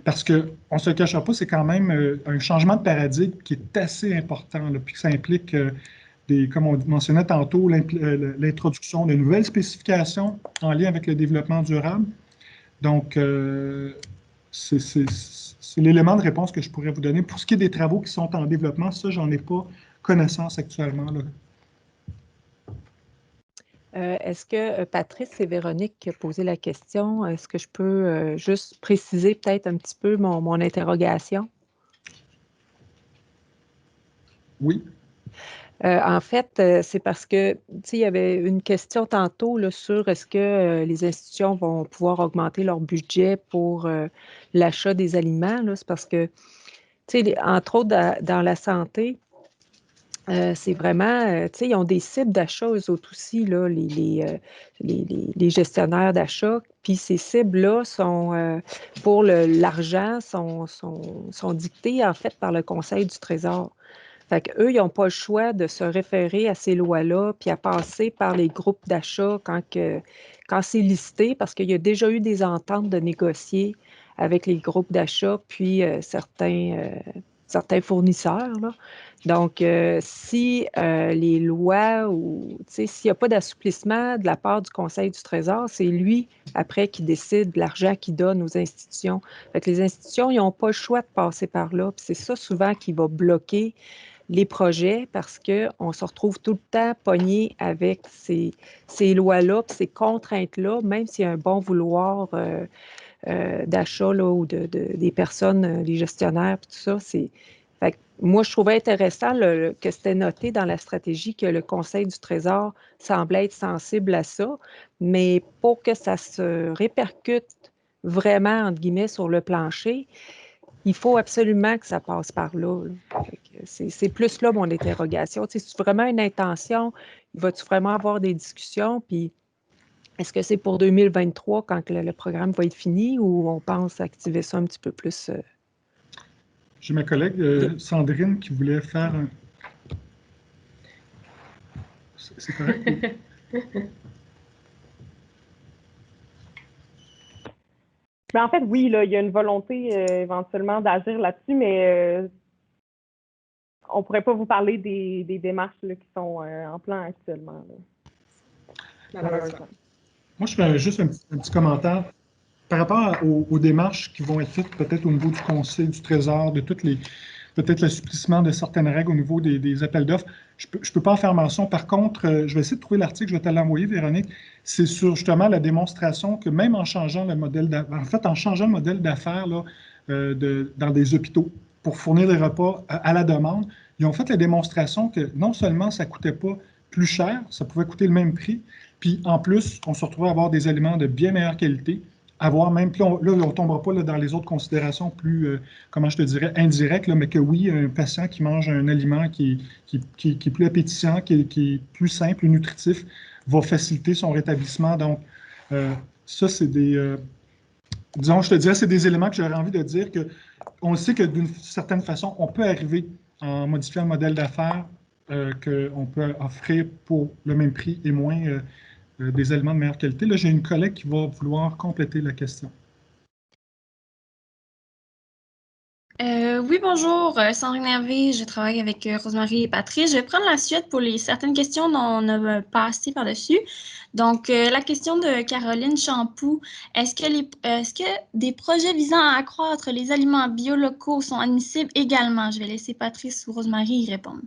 Parce qu'on ne se le cachera pas, c'est quand même un changement de paradigme qui est assez important, là, puis que ça implique comme on mentionnait tantôt, l'introduction de nouvelles spécifications en lien avec le développement durable. Donc, c'est l'élément de réponse que je pourrais vous donner. Pour ce qui est des travaux qui sont en développement, ça, j'en ai pas connaissance actuellement, là. Est-ce que Patrice et Véronique qui ont posé la question, est-ce que je peux juste préciser peut-être un petit peu mon interrogation? Oui. En fait, c'est parce que, tu sais, il y avait une question tantôt là, sur est-ce que les institutions vont pouvoir augmenter leur budget pour l'achat des aliments. C'est parce que, tu sais, entre autres, dans la santé, c'est vraiment, tu sais, ils ont des cibles d'achat, eux autres aussi, là, les gestionnaires d'achat. Puis ces cibles-là sont, pour l'argent, sont dictées, en fait, par le Conseil du Trésor. Fait qu'eux, ils n'ont pas le choix de se référer à ces lois-là, puis à passer par les groupes d'achat quand c'est listé, parce qu'il y a déjà eu des ententes de négocier avec les groupes d'achat, puis certains fournisseurs, là. Donc, si les lois ou, tu sais, s'il n'y a pas d'assouplissement de la part du Conseil du Trésor, c'est lui, après, qui décide de l'argent qu'il donne aux institutions. Fait que les institutions, ils n'ont pas le choix de passer par là. Puis c'est ça, souvent, qui va bloquer les projets parce qu'on se retrouve tout le temps pogné avec ces lois-là, puis ces contraintes-là, même s'il y a un bon vouloir d'achat là, ou des personnes, les gestionnaires, puis tout ça. Fait que moi, je trouvais intéressant que c'était noté dans la stratégie que le Conseil du Trésor semblait être sensible à ça, mais pour que ça se répercute vraiment, entre guillemets, sur le plancher, il faut absolument que ça passe par là. C'est plus là mon interrogation. Tu sais, c'est vraiment une intention? Vas-tu vraiment avoir des discussions? Puis est-ce que c'est pour 2023 quand le programme va être fini ou on pense activer ça un petit peu plus? J'ai ma collègue Sandrine qui voulait faire un... C'est correct? Ben, en fait, oui, là, il y a une volonté éventuellement d'agir là-dessus, mais on pourrait pas vous parler des démarches là, qui sont en plan actuellement. Là, malheureusement. Moi, je fais juste un petit commentaire. Par rapport aux démarches qui vont être faites peut-être au niveau du Conseil, du Trésor, de toutes les, peut-être l'assouplissement de certaines règles au niveau des appels d'offres, je peux pas en faire mention. Par contre, je vais essayer de trouver l'article, je vais te l'envoyer, Véronique. C'est sur justement la démonstration que même en changeant le modèle d'affaires, en fait, en changeant le modèle d'affaires là, dans des hôpitaux pour fournir des repas à la demande, ils ont fait la démonstration que non seulement ça ne coûtait pas plus cher, ça pouvait coûter le même prix, puis en plus, on se retrouvait à avoir des aliments de bien meilleure qualité, avoir même, puis là, on ne tombera pas là, dans les autres considérations plus, comment je te dirais, indirectes, là, mais que oui, un patient qui mange un aliment qui est plus appétissant, qui est plus simple, plus nutritif, va faciliter son rétablissement. Donc, ça, c'est des, disons, je te dirais, c'est des éléments que j'aurais envie de dire que on sait que d'une certaine façon, on peut arriver en modifiant le modèle d'affaires qu'on peut offrir pour le même prix et moins des aliments de meilleure qualité. Là, j'ai une collègue qui va vouloir compléter la question. Oui, bonjour, Sandrine Hervé, je travaille avec Rosemary et Patrice. Je vais prendre la suite pour certaines questions dont on a passé par-dessus. Donc, la question de Caroline Champoux, est-ce que des projets visant à accroître les aliments biolocaux sont admissibles également? Je vais laisser Patrice ou Rosemary y répondre.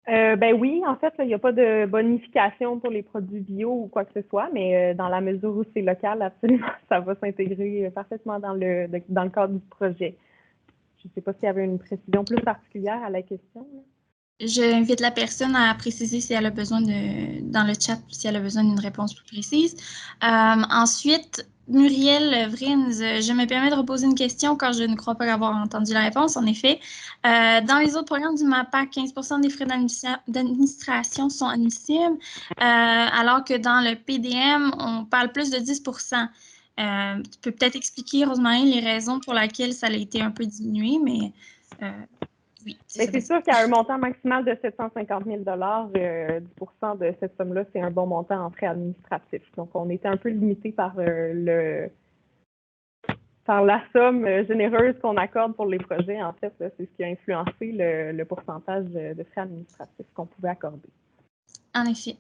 Ben oui, en fait, il n'y a pas de bonification pour les produits bio ou quoi que ce soit, mais dans la mesure où c'est local, absolument, ça va s'intégrer parfaitement dans le cadre du projet. Je ne sais pas s'il y avait une précision plus particulière à la question. J'invite la personne à préciser si elle a besoin dans le chat, si elle a besoin d'une réponse plus précise. Ensuite, Muriel Vrins, je me permets de reposer une question car je ne crois pas avoir entendu la réponse. En effet, dans les autres programmes du MAPAC, 15% des frais d'administration sont admissibles, alors que dans le PDM, on parle plus de 10%. Tu peux peut-être expliquer, Rosemary, les raisons pour lesquelles ça a été un peu diminué, mais oui. C'est sûr qu'à un montant maximal de 750 000 10% de cette somme-là, c'est un bon montant en frais administratifs. Donc, on était un peu limité par la somme généreuse qu'on accorde pour les projets. En fait, c'est ce qui a influencé le pourcentage de frais administratifs qu'on pouvait accorder. En effet.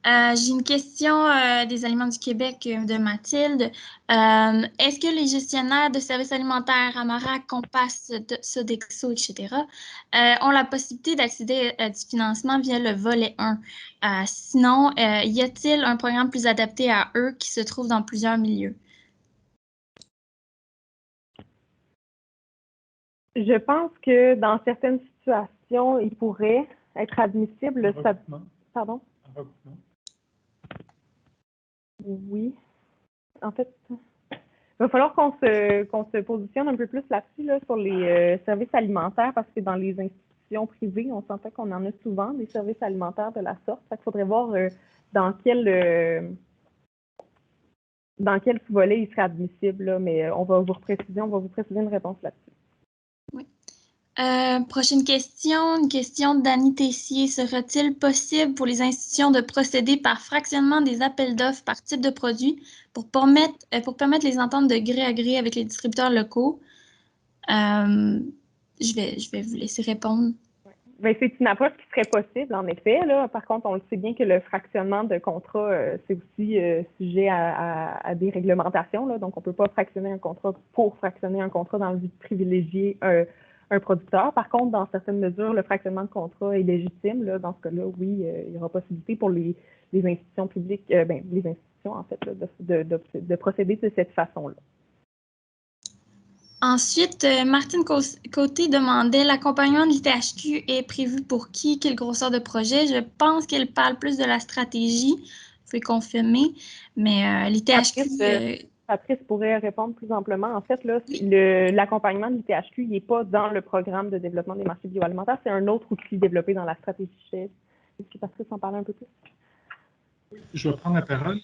J'ai une question des Aliments du Québec de Mathilde. Est-ce que les gestionnaires de services alimentaires, Amara, Compass, Sodexo, etc., ont la possibilité d'accéder à du financement via le volet 1? Sinon, y a-t-il un programme plus adapté à eux qui se trouve dans plusieurs milieux? Je pense que dans certaines situations, il pourrait être admissible. Pardon? Oui. En fait, il va falloir qu'on se positionne un peu plus là-dessus, là, sur les services alimentaires, parce que dans les institutions privées, on sentait qu'on en a souvent des services alimentaires de la sorte. Il faudrait voir dans quel sous-volet il serait admissible, là, mais on va vous préciser une réponse là-dessus. Oui. Prochaine question, une question d'Annie Tessier. Sera-t-il possible pour les institutions de procéder par fractionnement des appels d'offres par type de produit pour permettre les ententes de gré à gré avec les distributeurs locaux? Je vais vous laisser répondre. Bien, c'est une approche qui serait possible, en effet. Là. Par contre, on le sait bien que le fractionnement de contrats, c'est aussi sujet à des réglementations. Là. Donc, on ne peut pas fractionner un contrat pour fractionner un contrat dans le but de privilégier un producteur. Par contre, dans certaines mesures, le fractionnement de contrat est légitime. Là. Dans ce cas-là, oui, il y aura possibilité pour les institutions publiques, les institutions, en fait, là, de procéder de cette façon-là. Ensuite, Martine Côté demandait l'accompagnement de l'ITHQ est prévu pour qui? Quelle grosseur de projet? Je pense qu'elle parle plus de la stratégie. Vous pouvez confirmer. Mais l'ITHQ. Patrice pourrait répondre plus amplement. En fait, là, l'accompagnement de l'ITHQ, il n'est pas dans le programme de développement des marchés bioalimentaires. C'est un autre outil développé dans la stratégie chef. Est-ce que Patrice en parle un peu plus? Oui, je vais prendre la parole.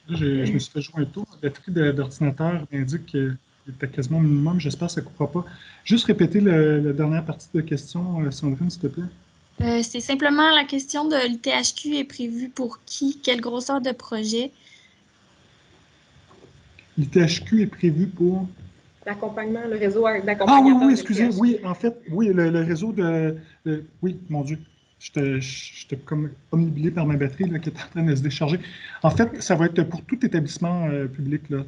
Là, je me suis fait jouer un tour. La batterie d'ordinateur indique qu'il était quasiment au minimum. J'espère que ça ne coupera pas. Juste répéter la dernière partie de la question, Sandrine, s'il te plaît. C'est simplement la question de l'ITHQ est prévue pour qui? Quelle grosseur de projet? L'ITHQ est prévu pour... d'accompagnement, le réseau Ah oui, d'accompagnement. oui, excusez, oui, en fait, oui, le réseau oui, mon Dieu, j'étais comme omnibulé par ma batterie là, qui est en train de se décharger. En fait, ça va être pour tout établissement public là,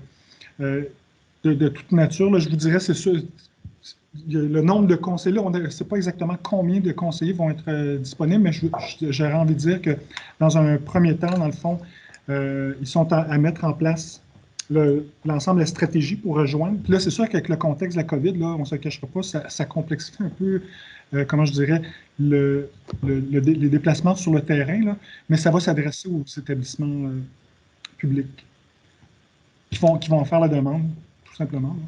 de toute nature. Là, je vous dirais, c'est sûr, le nombre de conseillers, on ne sait pas exactement combien de conseillers vont être disponibles, mais j'aurais envie de dire que dans un premier temps, dans le fond, ils sont à mettre en place l'ensemble de la stratégie pour rejoindre. Puis là, c'est sûr qu'avec le contexte de la COVID, là, on ne se cachera pas, ça complexifie un peu, comment je dirais, les déplacements sur le terrain, là, mais ça va s'adresser aux établissements publics qui vont en faire la demande, tout simplement. Là.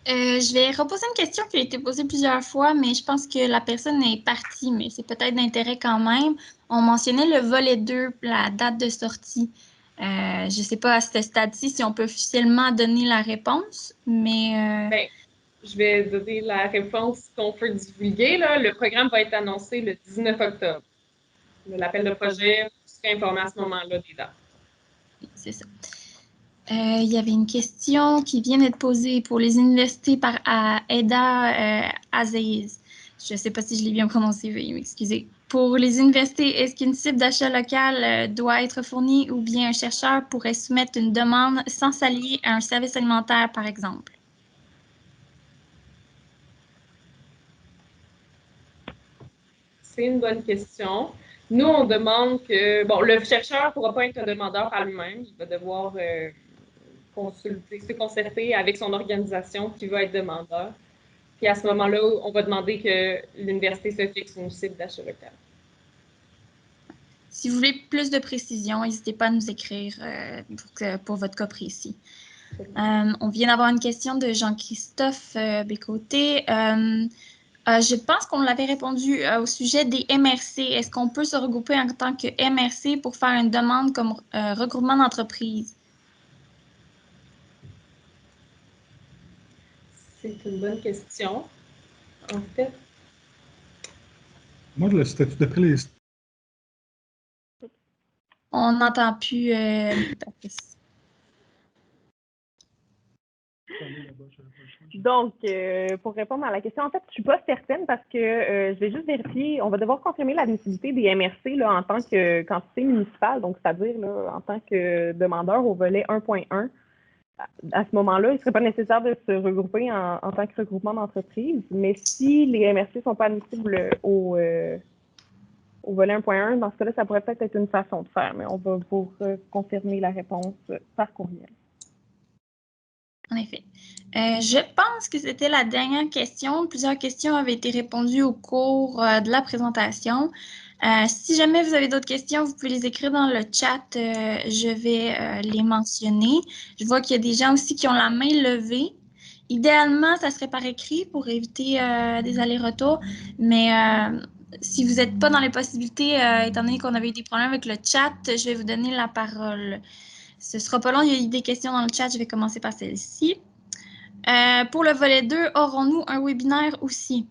Je vais reposer une question qui a été posée plusieurs fois, mais je pense que la personne est partie, mais c'est peut-être d'intérêt quand même. On mentionnait le volet 2, la date de sortie. Je ne sais pas à ce stade-ci si on peut officiellement donner la réponse, mais... Ben, je vais donner la réponse qu'on peut divulguer. Là. Le programme va être annoncé le 19 octobre. L'appel de projet, vous serez informé à ce moment-là des dates. C'est ça. Il y avait une question qui vient d'être posée pour les universités par Eda Aziz. Je ne sais pas si je l'ai bien prononcé, veuillez m'excuser. Pour les universités, est-ce qu'une cible d'achat local doit être fournie ou bien un chercheur pourrait soumettre une demande sans s'allier à un service alimentaire, par exemple? C'est une bonne question. Nous, on demande que, bon, le chercheur ne pourra pas être un demandeur par lui-même. Il va devoir se concerter avec son organisation qui va être demandeur. Puis à ce moment-là, on va demander que l'université se fixe une cible d'achat local. Si vous voulez plus de précision, n'hésitez pas à nous écrire pour votre cas précis. On vient d'avoir une question de Jean-Christophe Bécoté. Je pense qu'on l'avait répondu au sujet des MRC. Est-ce qu'on peut se regrouper en tant que MRC pour faire une demande comme regroupement d'entreprise? C'est une bonne question. En fait, moi, le statut d'après les... On n'entend plus Patrice. Donc, pour répondre à la question, en fait, je ne suis pas certaine parce que je vais juste vérifier. On va devoir confirmer l'admissibilité des MRC là, en tant que quantité municipale, donc c'est-à-dire là, en tant que demandeur au volet 1.1. À ce moment-là, il ne serait pas nécessaire de se regrouper en tant que regroupement d'entreprise, mais si les MRC ne sont pas admissibles au volet 1.1, dans ce cas-là, ça pourrait peut-être être une façon de faire, mais on va vous confirmer la réponse par courriel. En effet. Je pense que c'était la dernière question. Plusieurs questions avaient été répondues au cours de la présentation. Si jamais vous avez d'autres questions, vous pouvez les écrire dans le chat. Je vais les mentionner. Je vois qu'il y a des gens aussi qui ont la main levée. Idéalement, ça serait par écrit pour éviter des allers-retours. Mais si vous n'êtes pas dans les possibilités, étant donné qu'on avait eu des problèmes avec le chat, je vais vous donner la parole. Ce ne sera pas long, il y a eu des questions dans le chat, je vais commencer par celle-ci. Pour le volet 2, aurons-nous un webinaire aussi?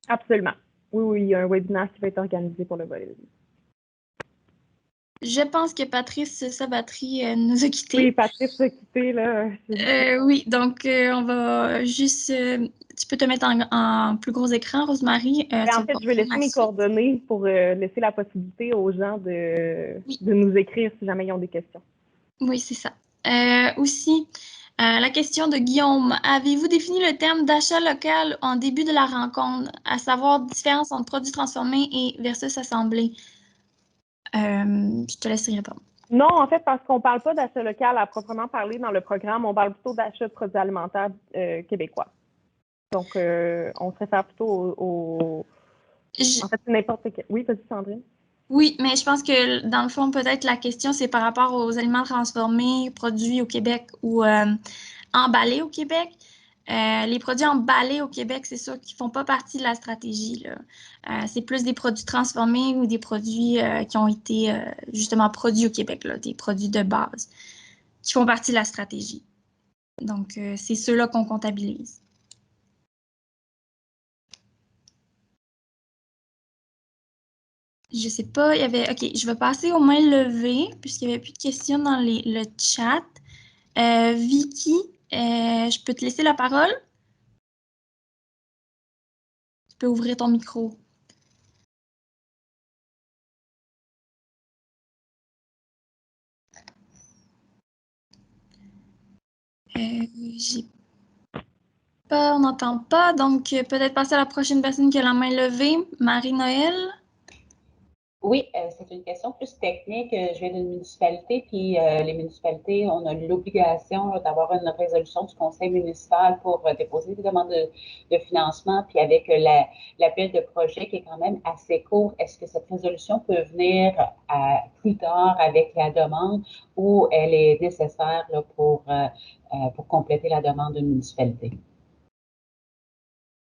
Absolument. Oui, il y a un webinaire qui va être organisé pour le volet 2. Je pense que Patrice Sabatry nous a quittés. Oui, Patrice a quitté, là. Oui, donc on va juste... tu peux te mettre en plus gros écran, Rosemary. En fait, je vais laisser mes coordonnées pour laisser la possibilité aux gens de nous écrire si jamais ils ont des questions. Oui, c'est ça. Aussi, la question de Guillaume. Avez-vous défini le terme d'achat local en début de la rencontre, à savoir différence entre produits transformés et versus assemblés? Je te laisse y répondre. Non, en fait, parce qu'on ne parle pas d'achat local à proprement parler dans le programme, on parle plutôt d'achat de produits alimentaires québécois. Donc, on se réfère plutôt En fait, n'importe quel... Oui, vas-y, Sandrine. Oui, mais je pense que dans le fond, peut-être la question, c'est par rapport aux aliments transformés, produits au Québec ou emballés au Québec. Les produits emballés au Québec, c'est sûr qu'ils ne font pas partie de la stratégie. C'est plus des produits transformés ou des produits qui ont été justement produits au Québec, là, des produits de base qui font partie de la stratégie. Donc, c'est ceux-là qu'on comptabilise. Je sais pas, il y avait... OK, je vais passer aux mains levées, puisqu'il n'y avait plus de questions dans le chat. Vicky, Je peux te laisser la parole? Tu peux ouvrir ton micro. J'ai pas, on n'entend pas, donc peut-être passer à la prochaine personne qui a la main levée. Marie-Noël? Oui, c'est une question plus technique. Je viens d'une municipalité, puis les municipalités, on a l'obligation d'avoir une résolution du conseil municipal pour déposer des demandes de financement, puis avec l'appel de projet qui est quand même assez court, est-ce que cette résolution peut venir plus tard avec la demande ou elle est nécessaire là, pour compléter la demande d'une municipalité?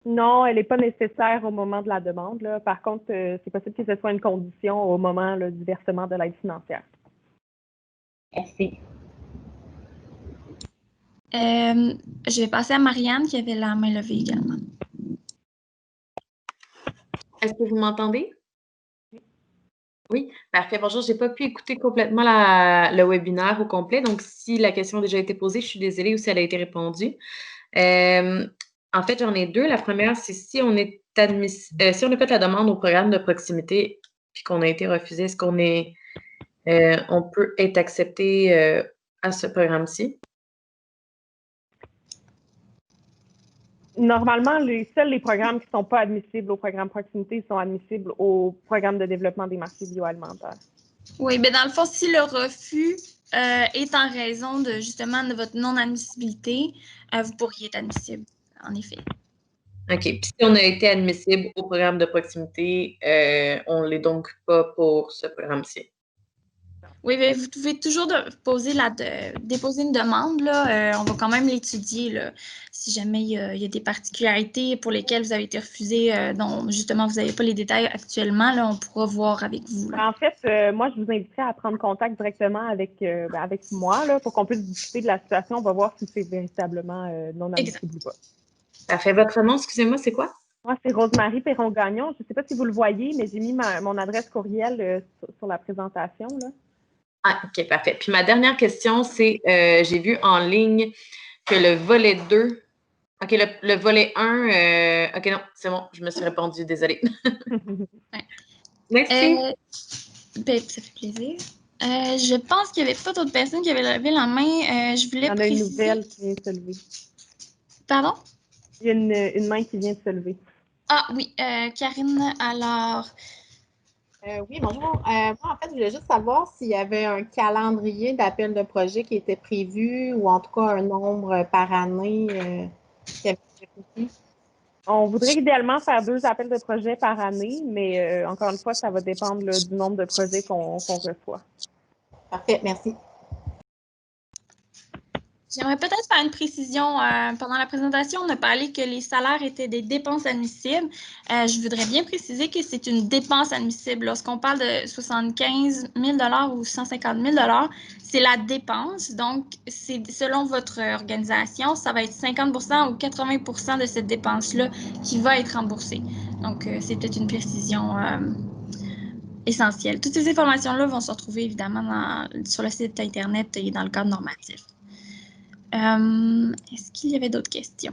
Non, elle n'est pas nécessaire au moment de la demande, là. Par contre, c'est possible que ce soit une condition au moment là, du versement de l'aide financière. Merci. Je vais passer à Marianne qui avait la main levée également. Est-ce que vous m'entendez? Oui, parfait. Bonjour, je n'ai pas pu écouter complètement le webinaire au complet, donc si la question a déjà été posée, je suis désolée ou si elle a été répondue. En fait, j'en ai deux. La première, c'est si on est si on a fait la demande au programme de proximité puis qu'on a été refusé, est-ce qu'on on peut être accepté à ce programme-ci? Normalement, seuls les programmes qui ne sont pas admissibles au programme proximité sont admissibles au programme de développement des marchés bioalimentaires. Oui, mais dans le fond, si le refus est en raison de justement de votre non-admissibilité, vous pourriez être admissible, en effet. OK. Puis si on a été admissible au programme de proximité, on ne l'est donc pas pour ce programme-ci. Oui, mais vous pouvez toujours déposer une demande. Là. On va quand même l'étudier si jamais il y a des particularités pour lesquelles vous avez été refusé, dont justement vous n'avez pas les détails actuellement. Là, on pourra voir avec vous. Là. En fait, moi, je vous inviterais à prendre contact directement avec moi là, pour qu'on puisse discuter de la situation. On va voir si c'est véritablement non admissible ou pas. Parfait. Votre nom, excusez-moi, c'est quoi? Moi, c'est Rosemarie Perron-Gagnon. Je ne sais pas si vous le voyez, mais j'ai mis mon adresse courriel sur la présentation. Là. Ah, OK, parfait. Puis ma dernière question, c'est, j'ai vu en ligne que le volet 2, OK, le volet 1, OK, non, c'est bon, je me suis répondue, désolée. Merci. Ça fait plaisir. Je pense qu'il n'y avait pas d'autres personnes qui avaient levé la main. Je voulais préciser... Il y en a une nouvelle qui vient de se lever. Pardon? Il y a une main qui vient de se lever. Ah oui, Karine, alors... Oui, bonjour. Moi, en fait, je voulais juste savoir s'il y avait un calendrier d'appel de projet qui était prévu ou en tout cas un nombre par année qui avait été prévu. On voudrait idéalement faire 2 appels de projet par année, mais encore une fois, ça va dépendre là, du nombre de projets qu'on reçoit. Parfait, merci. J'aimerais peut-être faire une précision. Pendant la présentation, on a parlé que les salaires étaient des dépenses admissibles. Je voudrais bien préciser que c'est une dépense admissible. Lorsqu'on parle de 75 000 ou 150 000 c'est la dépense. Donc, c'est selon votre organisation, ça va être 50 ou 80 de cette dépense-là qui va être remboursée. Donc, c'est peut-être une précision essentielle. Toutes ces informations-là vont se retrouver évidemment sur le site Internet et dans le cadre normatif. Est-ce qu'il y avait d'autres questions?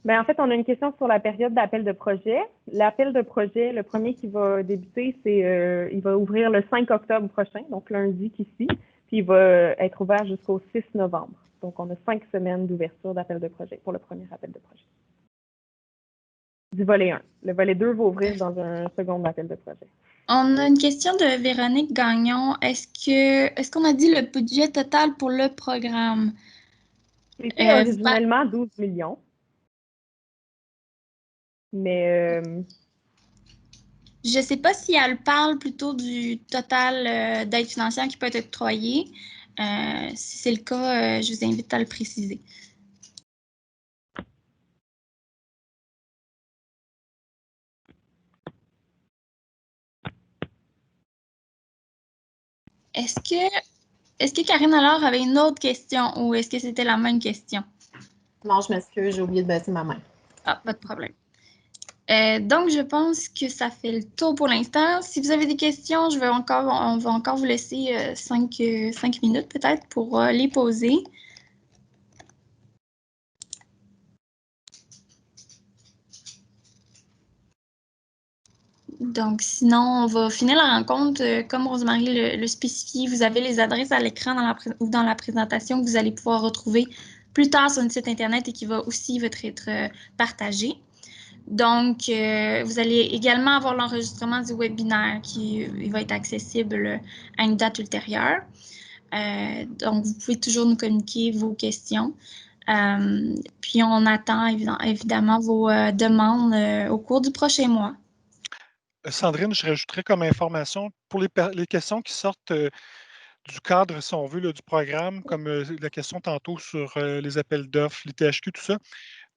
Bien, en fait, on a une question sur la période d'appel de projet. L'appel de projet, le premier qui va débuter, il va ouvrir le 5 octobre prochain, donc lundi qu'ici, puis il va être ouvert jusqu'au 6 novembre. Donc, on a 5 semaines d'ouverture d'appel de projet pour le premier appel de projet. Du volet 1. Le volet 2 va ouvrir dans un second appel de projet. On a une question de Véronique Gagnon. Est-ce qu'on a dit le budget total pour le programme? C'était originellement 12 millions. Mais... je ne sais pas si elle parle plutôt du total d'aide financière qui peut être octroyé. Si c'est le cas, je vous invite à le préciser. Est-ce que Karine alors avait une autre question ou est-ce que c'était la même question? Non, je m'excuse, j'ai oublié de baisser ma main. Ah, pas de problème. Donc, je pense que ça fait le tour pour l'instant. Si vous avez des questions, on va encore vous laisser 5 minutes peut-être pour les poser. Donc, sinon, on va finir la rencontre. Comme Rosemary le spécifie, vous avez les adresses à l'écran ou dans la présentation que vous allez pouvoir retrouver plus tard sur notre site Internet et qui va aussi être partagé. Donc, vous allez également avoir l'enregistrement du webinaire qui va être accessible à une date ultérieure. Donc, vous pouvez toujours nous communiquer vos questions. Puis, on attend évidemment vos demandes au cours du prochain mois. Sandrine, je rajouterais comme information pour les questions qui sortent du cadre, si on veut, là, du programme, comme la question tantôt sur les appels d'offres, les THQ, tout ça.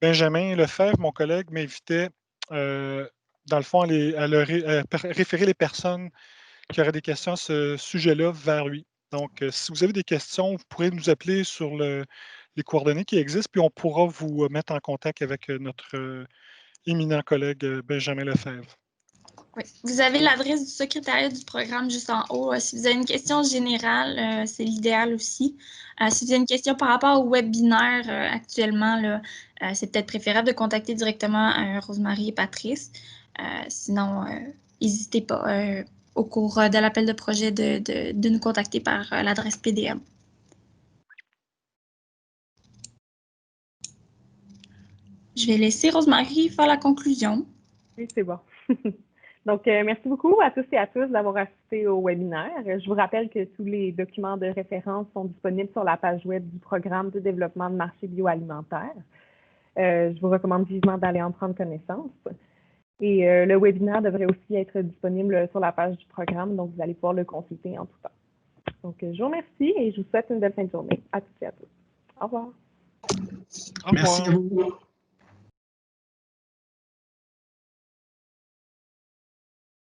Benjamin Lefebvre, mon collègue, m'invitait, dans le fond, à référer les personnes qui auraient des questions à ce sujet-là vers lui. Donc, si vous avez des questions, vous pourrez nous appeler sur les coordonnées qui existent, puis on pourra vous mettre en contact avec notre éminent collègue Benjamin Lefebvre. Oui. Vous avez l'adresse du secrétariat du programme juste en haut. Si vous avez une question générale, c'est l'idéal aussi. Si vous avez une question par rapport au webinaire actuellement, c'est peut-être préférable de contacter directement Rosemary et Patrice. Sinon, n'hésitez pas au cours de l'appel de projet de nous contacter par l'adresse PDM. Je vais laisser Rosemary faire la conclusion. Oui, c'est bon. Donc, merci beaucoup à tous et à tous d'avoir assisté au webinaire. Je vous rappelle que tous les documents de référence sont disponibles sur la page web du programme de développement de marché bioalimentaire. Je vous recommande vivement d'aller en prendre connaissance. Et le webinaire devrait aussi être disponible sur la page du programme, donc vous allez pouvoir le consulter en tout temps. Donc, je vous remercie et je vous souhaite une belle fin de journée à toutes et à tous. Au revoir. Merci à vous.